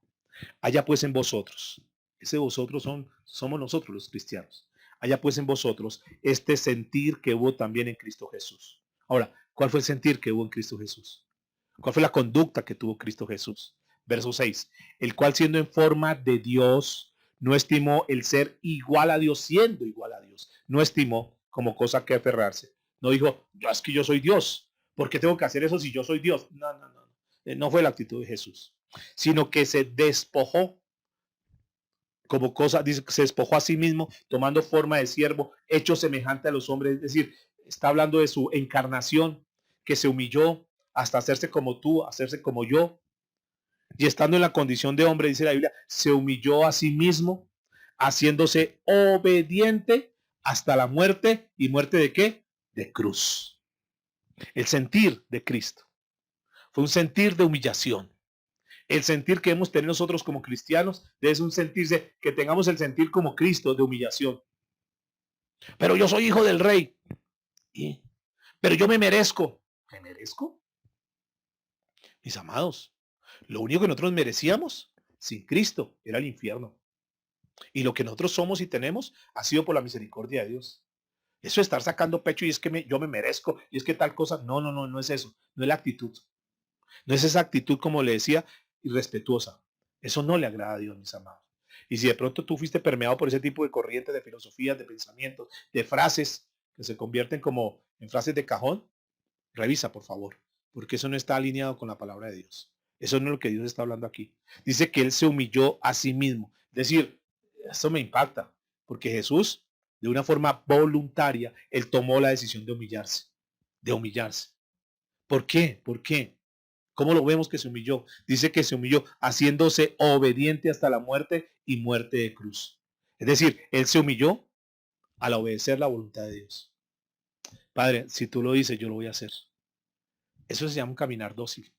Haya pues en vosotros, ese vosotros somos nosotros los cristianos. Haya pues en vosotros este sentir que hubo también en Cristo Jesús. Ahora, ¿cuál fue el sentir que hubo en Cristo Jesús? ¿Cuál fue la conducta que tuvo Cristo Jesús? Verso 6. El cual siendo en forma de Dios, no estimó el ser igual a Dios, siendo igual a Dios. No estimó como cosa que aferrarse. No dijo, es que yo soy Dios. ¿Por qué tengo que hacer eso si yo soy Dios? No, no, no. No fue la actitud de Jesús. Sino que se despojó como cosa, dice que se despojó a sí mismo, tomando forma de siervo, hecho semejante a los hombres. Es decir, está hablando de su encarnación, que se humilló hasta hacerse como tú, hacerse como yo. Y estando en la condición de hombre, dice la Biblia, se humilló a sí mismo, haciéndose obediente hasta la muerte. ¿Y muerte de qué? De cruz. El sentir de Cristo fue un sentir de humillación. El sentir que hemos tenido nosotros como cristianos es un sentirse, que tengamos el sentir como Cristo de humillación. Pero yo soy hijo del rey. ¿Y? Pero yo me merezco. ¿Me merezco? Mis amados, lo único que nosotros merecíamos sin Cristo era el infierno. Y lo que nosotros somos y tenemos ha sido por la misericordia de Dios. Eso de estar sacando pecho y es que yo me merezco y es que tal cosa. No, no, no, no es eso. No es la actitud. No es esa actitud, como le decía, irrespetuosa. Eso no le agrada a Dios, mis amados. Y si de pronto tú fuiste permeado por ese tipo de corrientes, de filosofías, de pensamientos, de frases que se convierten como en frases de cajón, revisa, por favor, porque eso no está alineado con la palabra de Dios. Eso no es lo que Dios está hablando aquí. Dice que Él se humilló a sí mismo. Es decir, esto me impacta, porque Jesús, de una forma voluntaria, Él tomó la decisión de humillarse. De humillarse. ¿Por qué? ¿Por qué? ¿Cómo lo vemos que se humilló? Dice que se humilló haciéndose obediente hasta la muerte y muerte de cruz. Es decir, Él se humilló al obedecer la voluntad de Dios. Padre, si tú lo dices, yo lo voy a hacer. Eso se llama un caminar dócil.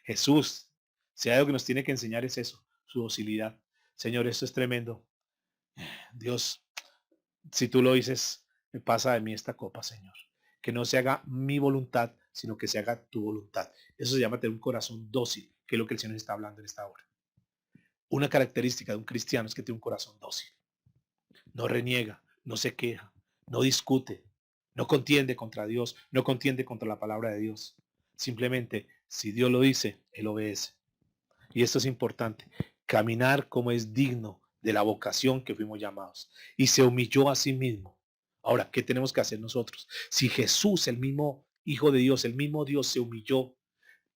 Jesús, si hay algo que nos tiene que enseñar es eso, su docilidad. Señor, esto es tremendo. Dios, si tú lo dices, me pasa de mí esta copa, Señor. Que no se haga mi voluntad, sino que se haga tu voluntad. Eso se llama tener un corazón dócil, que es lo que el Señor está hablando en esta hora. Una característica de un cristiano es que tiene un corazón dócil. No reniega, no se queja, no discute, no contiende contra Dios, no contiende contra la palabra de Dios. Simplemente, si Dios lo dice, Él obedece. Y esto es importante, caminar como es digno de la vocación que fuimos llamados. Y se humilló a sí mismo. Ahora, ¿qué tenemos que hacer nosotros? Si Jesús, el mismo Hijo de Dios, el mismo Dios, se humilló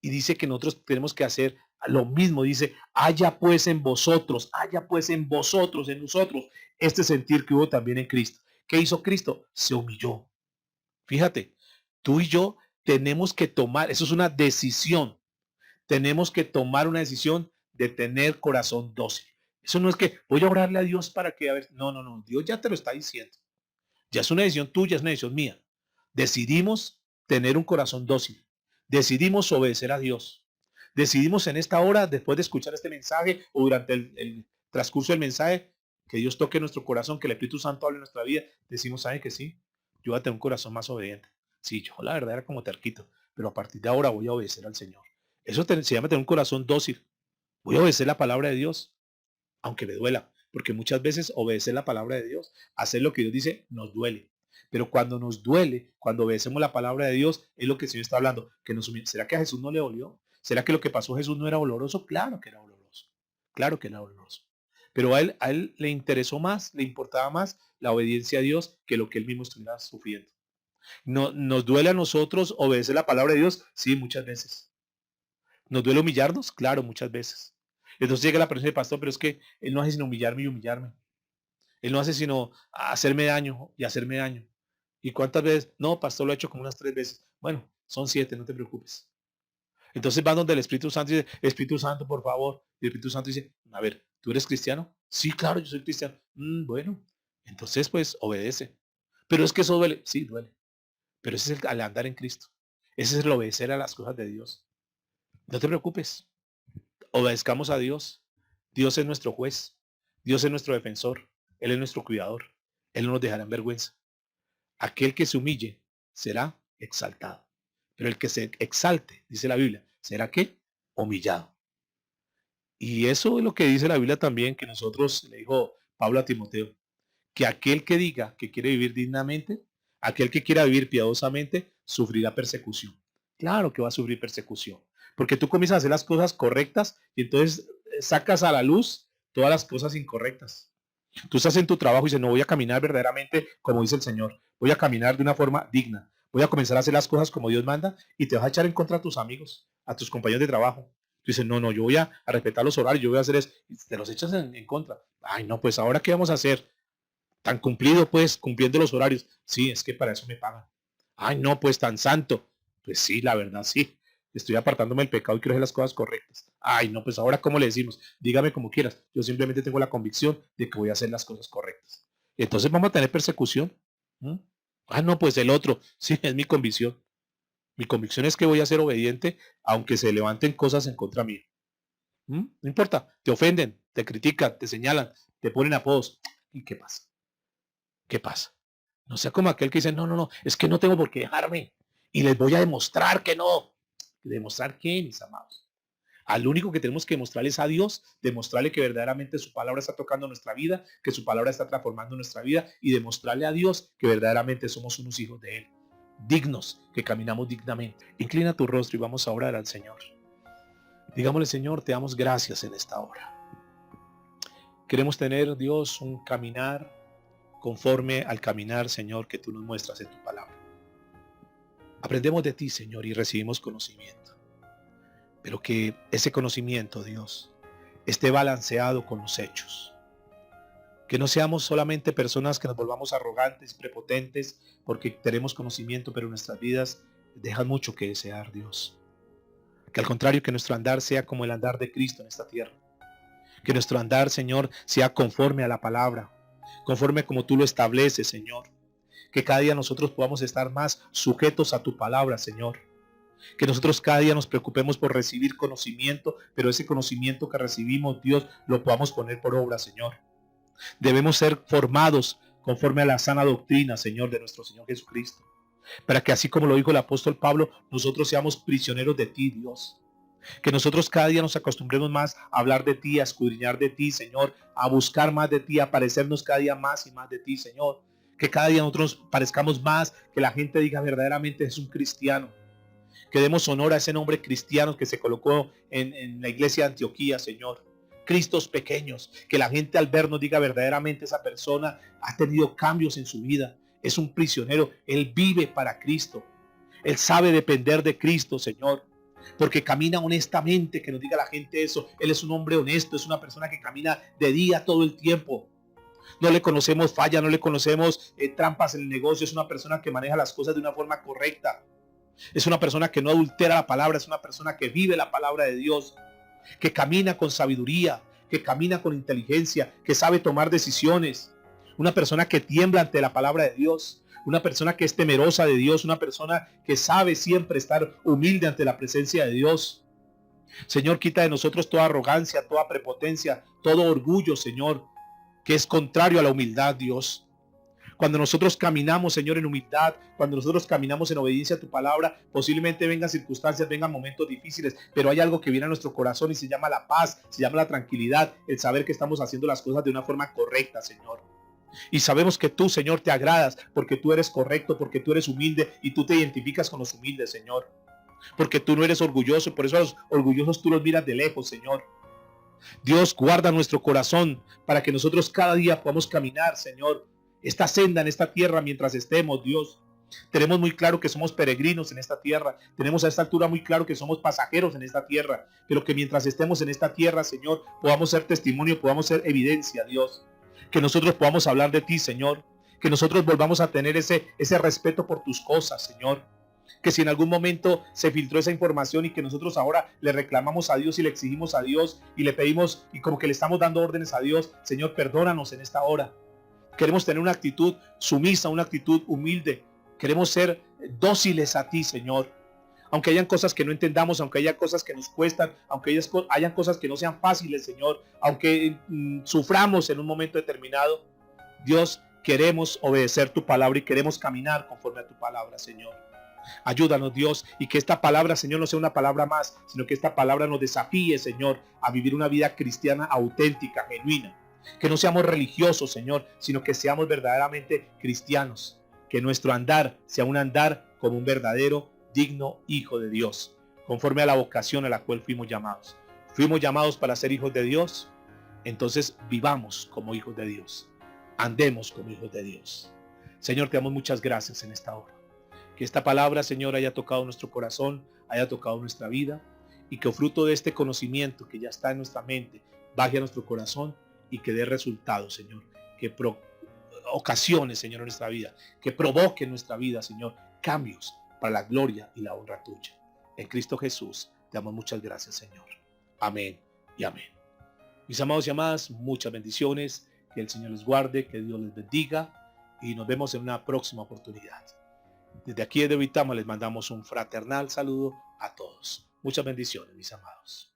y dice que nosotros tenemos que hacer lo mismo, dice, haya pues en vosotros, en nosotros, este sentir que hubo también en Cristo. ¿Qué hizo Cristo? Se humilló. Fíjate, tú y yo tenemos que tomar, eso es una decisión, tenemos que tomar una decisión de tener corazón dócil. Eso no es que voy a orarle a Dios para que, a ver, no, no, no, Dios ya te lo está diciendo. Ya es una decisión tuya, es una decisión mía. Decidimos tener un corazón dócil. Decidimos obedecer a Dios. Decidimos en esta hora, después de escuchar este mensaje o durante el transcurso del mensaje, que Dios toque nuestro corazón, que el Espíritu Santo hable en nuestra vida, decimos, ¿saben que sí? Yo voy a tener un corazón más obediente. Sí, yo la verdad era como terquito, pero a partir de ahora voy a obedecer al Señor. Se llama tener un corazón dócil. Voy a obedecer la palabra de Dios, aunque me duela, porque muchas veces obedecer la palabra de Dios, hacer lo que Dios dice, nos duele. Pero cuando nos duele, cuando obedecemos la palabra de Dios, es lo que el Señor está hablando. ¿Será que a Jesús no le dolió? ¿Será que lo que pasó a Jesús no era doloroso? Claro que era doloroso. Claro que era doloroso. Pero a él le interesó más, le importaba más la obediencia a Dios que lo que él mismo estuviera sufriendo. No, ¿nos duele a nosotros obedecer la palabra de Dios? Sí, muchas veces. ¿Nos duele humillarnos? Claro, muchas veces. Entonces llega la persona de pastor, pero es que él no hace sino humillarme y humillarme. Él no hace sino hacerme daño y hacerme daño. ¿Y cuántas veces? No, pastor, lo ha hecho como unas 3 veces. Bueno, son 7, no te preocupes. Entonces van donde el Espíritu Santo y dice, Espíritu Santo, por favor. Y el Espíritu Santo dice, a ver, ¿tú eres cristiano? Sí, claro, yo soy cristiano. Bueno, entonces pues obedece. Pero es que eso duele. Sí, duele. Pero ese es el andar en Cristo. Ese es el obedecer a las cosas de Dios. No te preocupes. Obedezcamos a Dios. Dios es nuestro juez. Dios es nuestro defensor. Él es nuestro cuidador. Él no nos dejará en vergüenza. Aquel que se humille será exaltado. Pero el que se exalte, dice la Biblia, será ¿qué? Humillado. Y eso es lo que dice la Biblia también, que nosotros, le dijo Pablo a Timoteo, que aquel que diga que quiere vivir dignamente, aquel que quiera vivir piadosamente, sufrirá persecución. Claro que va a sufrir persecución, porque tú comienzas a hacer las cosas correctas y entonces sacas a la luz todas las cosas incorrectas. Tú estás en tu trabajo y dices, no, voy a caminar verdaderamente como dice el Señor, voy a caminar de una forma digna, voy a comenzar a hacer las cosas como Dios manda y te vas a echar en contra a tus amigos, a tus compañeros de trabajo. Tú dices, no, yo voy a respetar los horarios, yo voy a hacer eso, y te los echas en contra. Ay, no, pues ahora ¿qué vamos a hacer? Tan cumplido, pues, cumpliendo los horarios. Sí, es que para eso me pagan. Ay, no, pues tan santo. Pues sí, la verdad, sí. Estoy apartándome del pecado y quiero hacer las cosas correctas. Ay, no, pues ahora, ¿cómo le decimos? Dígame como quieras. Yo simplemente tengo la convicción de que voy a hacer las cosas correctas. Entonces vamos a tener persecución. ¿Mm? Ah, no, pues el otro. Sí, es mi convicción. Mi convicción es que voy a ser obediente aunque se levanten cosas en contra mí. No importa, te ofenden, te critican, te señalan, te ponen apodos. ¿Y qué pasa? ¿Qué pasa? No sea como aquel que dice, no, es que no tengo por qué dejarme. Y les voy a demostrar que no. ¿Demostrar qué, mis amados? Al único que tenemos que demostrarle es a Dios, demostrarle que verdaderamente su palabra está tocando nuestra vida, que su palabra está transformando nuestra vida y demostrarle a Dios que verdaderamente somos unos hijos de Él, dignos, que caminamos dignamente. Inclina tu rostro y vamos a orar al Señor. Digámosle, Señor, te damos gracias en esta hora. Queremos tener, Dios, un caminar conforme al caminar, Señor, que tú nos muestras en tu palabra. Aprendemos de ti, Señor, y recibimos conocimiento. Pero que ese conocimiento, Dios, esté balanceado con los hechos. Que no seamos solamente personas que nos volvamos arrogantes, prepotentes, porque tenemos conocimiento, pero nuestras vidas dejan mucho que desear, Dios. Que al contrario, que nuestro andar sea como el andar de Cristo en esta tierra. Que nuestro andar, Señor, sea conforme a la palabra, conforme como tú lo estableces, Señor. Que cada día nosotros podamos estar más sujetos a tu palabra, Señor. Que nosotros cada día nos preocupemos por recibir conocimiento, pero ese conocimiento que recibimos, Dios, lo podamos poner por obra, Señor. Debemos ser formados conforme a la sana doctrina, Señor, de nuestro Señor Jesucristo. Para que así como lo dijo el apóstol Pablo, nosotros seamos prisioneros de ti, Dios. Que nosotros cada día nos acostumbremos más a hablar de ti, a escudriñar de ti, Señor, a buscar más de ti, a parecernos cada día más y más de ti, Señor. Que cada día nosotros parezcamos más, que la gente diga verdaderamente es un cristiano. Que demos honor a ese nombre cristiano que se colocó en la iglesia de Antioquía, Señor. Cristos pequeños, que la gente al vernos diga verdaderamente esa persona ha tenido cambios en su vida. Es un prisionero, él vive para Cristo. Él sabe depender de Cristo, Señor. Porque camina honestamente, que nos diga la gente eso. Él es un hombre honesto, es una persona que camina de día todo el tiempo. No le conocemos falla, no le conocemos trampas en el negocio. Es una persona que maneja las cosas de una forma correcta. Es una persona que no adultera la palabra, es una persona que vive la palabra de Dios, que camina con sabiduría, que camina con inteligencia, que sabe tomar decisiones. Una persona que tiembla ante la palabra de Dios. Una persona que es temerosa de Dios, una persona que sabe siempre estar humilde ante la presencia de Dios. Señor, quita de nosotros toda arrogancia, toda prepotencia, todo orgullo, Señor. que es contrario a la humildad, Dios. Cuando nosotros caminamos, Señor, en humildad, cuando nosotros caminamos en obediencia a tu palabra, posiblemente vengan circunstancias, vengan momentos difíciles, pero hay algo que viene a nuestro corazón y se llama la paz, se llama la tranquilidad, el saber que estamos haciendo las cosas de una forma correcta, Señor. Y sabemos que tú, Señor, te agradas porque tú eres correcto, porque tú eres humilde y tú te identificas con los humildes, Señor. Porque tú no eres orgulloso y por eso a los orgullosos tú los miras de lejos, Señor. Dios, guarda nuestro corazón para que nosotros cada día podamos caminar, Señor, esta senda en esta tierra mientras estemos, Dios. Tenemos muy claro que somos peregrinos en esta tierra. Tenemos a esta altura muy claro que somos pasajeros en esta tierra. Pero que mientras estemos en esta tierra, Señor, podamos ser testimonio, podamos ser evidencia, Dios. Que nosotros podamos hablar de ti, Señor. Que nosotros volvamos a tener ese respeto por tus cosas, Señor. Que si en algún momento se filtró esa información y que nosotros ahora le reclamamos a Dios y le exigimos a Dios y le pedimos y como que le estamos dando órdenes a Dios, Señor, perdónanos en esta hora. Queremos tener una actitud sumisa, una actitud humilde. Queremos ser dóciles a ti, Señor. Aunque hayan cosas que no entendamos, aunque haya cosas que nos cuestan, aunque hayan cosas que no sean fáciles, Señor, aunque suframos en un momento determinado, Dios, queremos obedecer tu palabra y queremos caminar conforme a tu palabra, Señor. Ayúdanos, Dios, y que esta palabra, Señor, no sea una palabra más, sino que esta palabra nos desafíe, Señor, a vivir una vida cristiana auténtica, genuina. Que no seamos religiosos, Señor, sino que seamos verdaderamente cristianos. Que nuestro andar sea un andar como un verdadero, digno hijo de Dios, conforme a la vocación a la cual fuimos llamados. Fuimos llamados para ser hijos de Dios, entonces vivamos como hijos de Dios. Andemos como hijos de Dios. Señor, te damos muchas gracias en esta hora. Que esta palabra, Señor, haya tocado nuestro corazón, haya tocado nuestra vida y que fruto de este conocimiento que ya está en nuestra mente, baje a nuestro corazón y que dé resultados, Señor. Que ocasiones, Señor, en nuestra vida, que provoque en nuestra vida, Señor, cambios para la gloria y la honra tuya. En Cristo Jesús, te damos muchas gracias, Señor. Amén y amén. Mis amados y amadas, muchas bendiciones. Que el Señor les guarde, que Dios les bendiga y nos vemos en una próxima oportunidad. Desde aquí de Vitama les mandamos un fraternal saludo a todos. Muchas bendiciones, mis amados.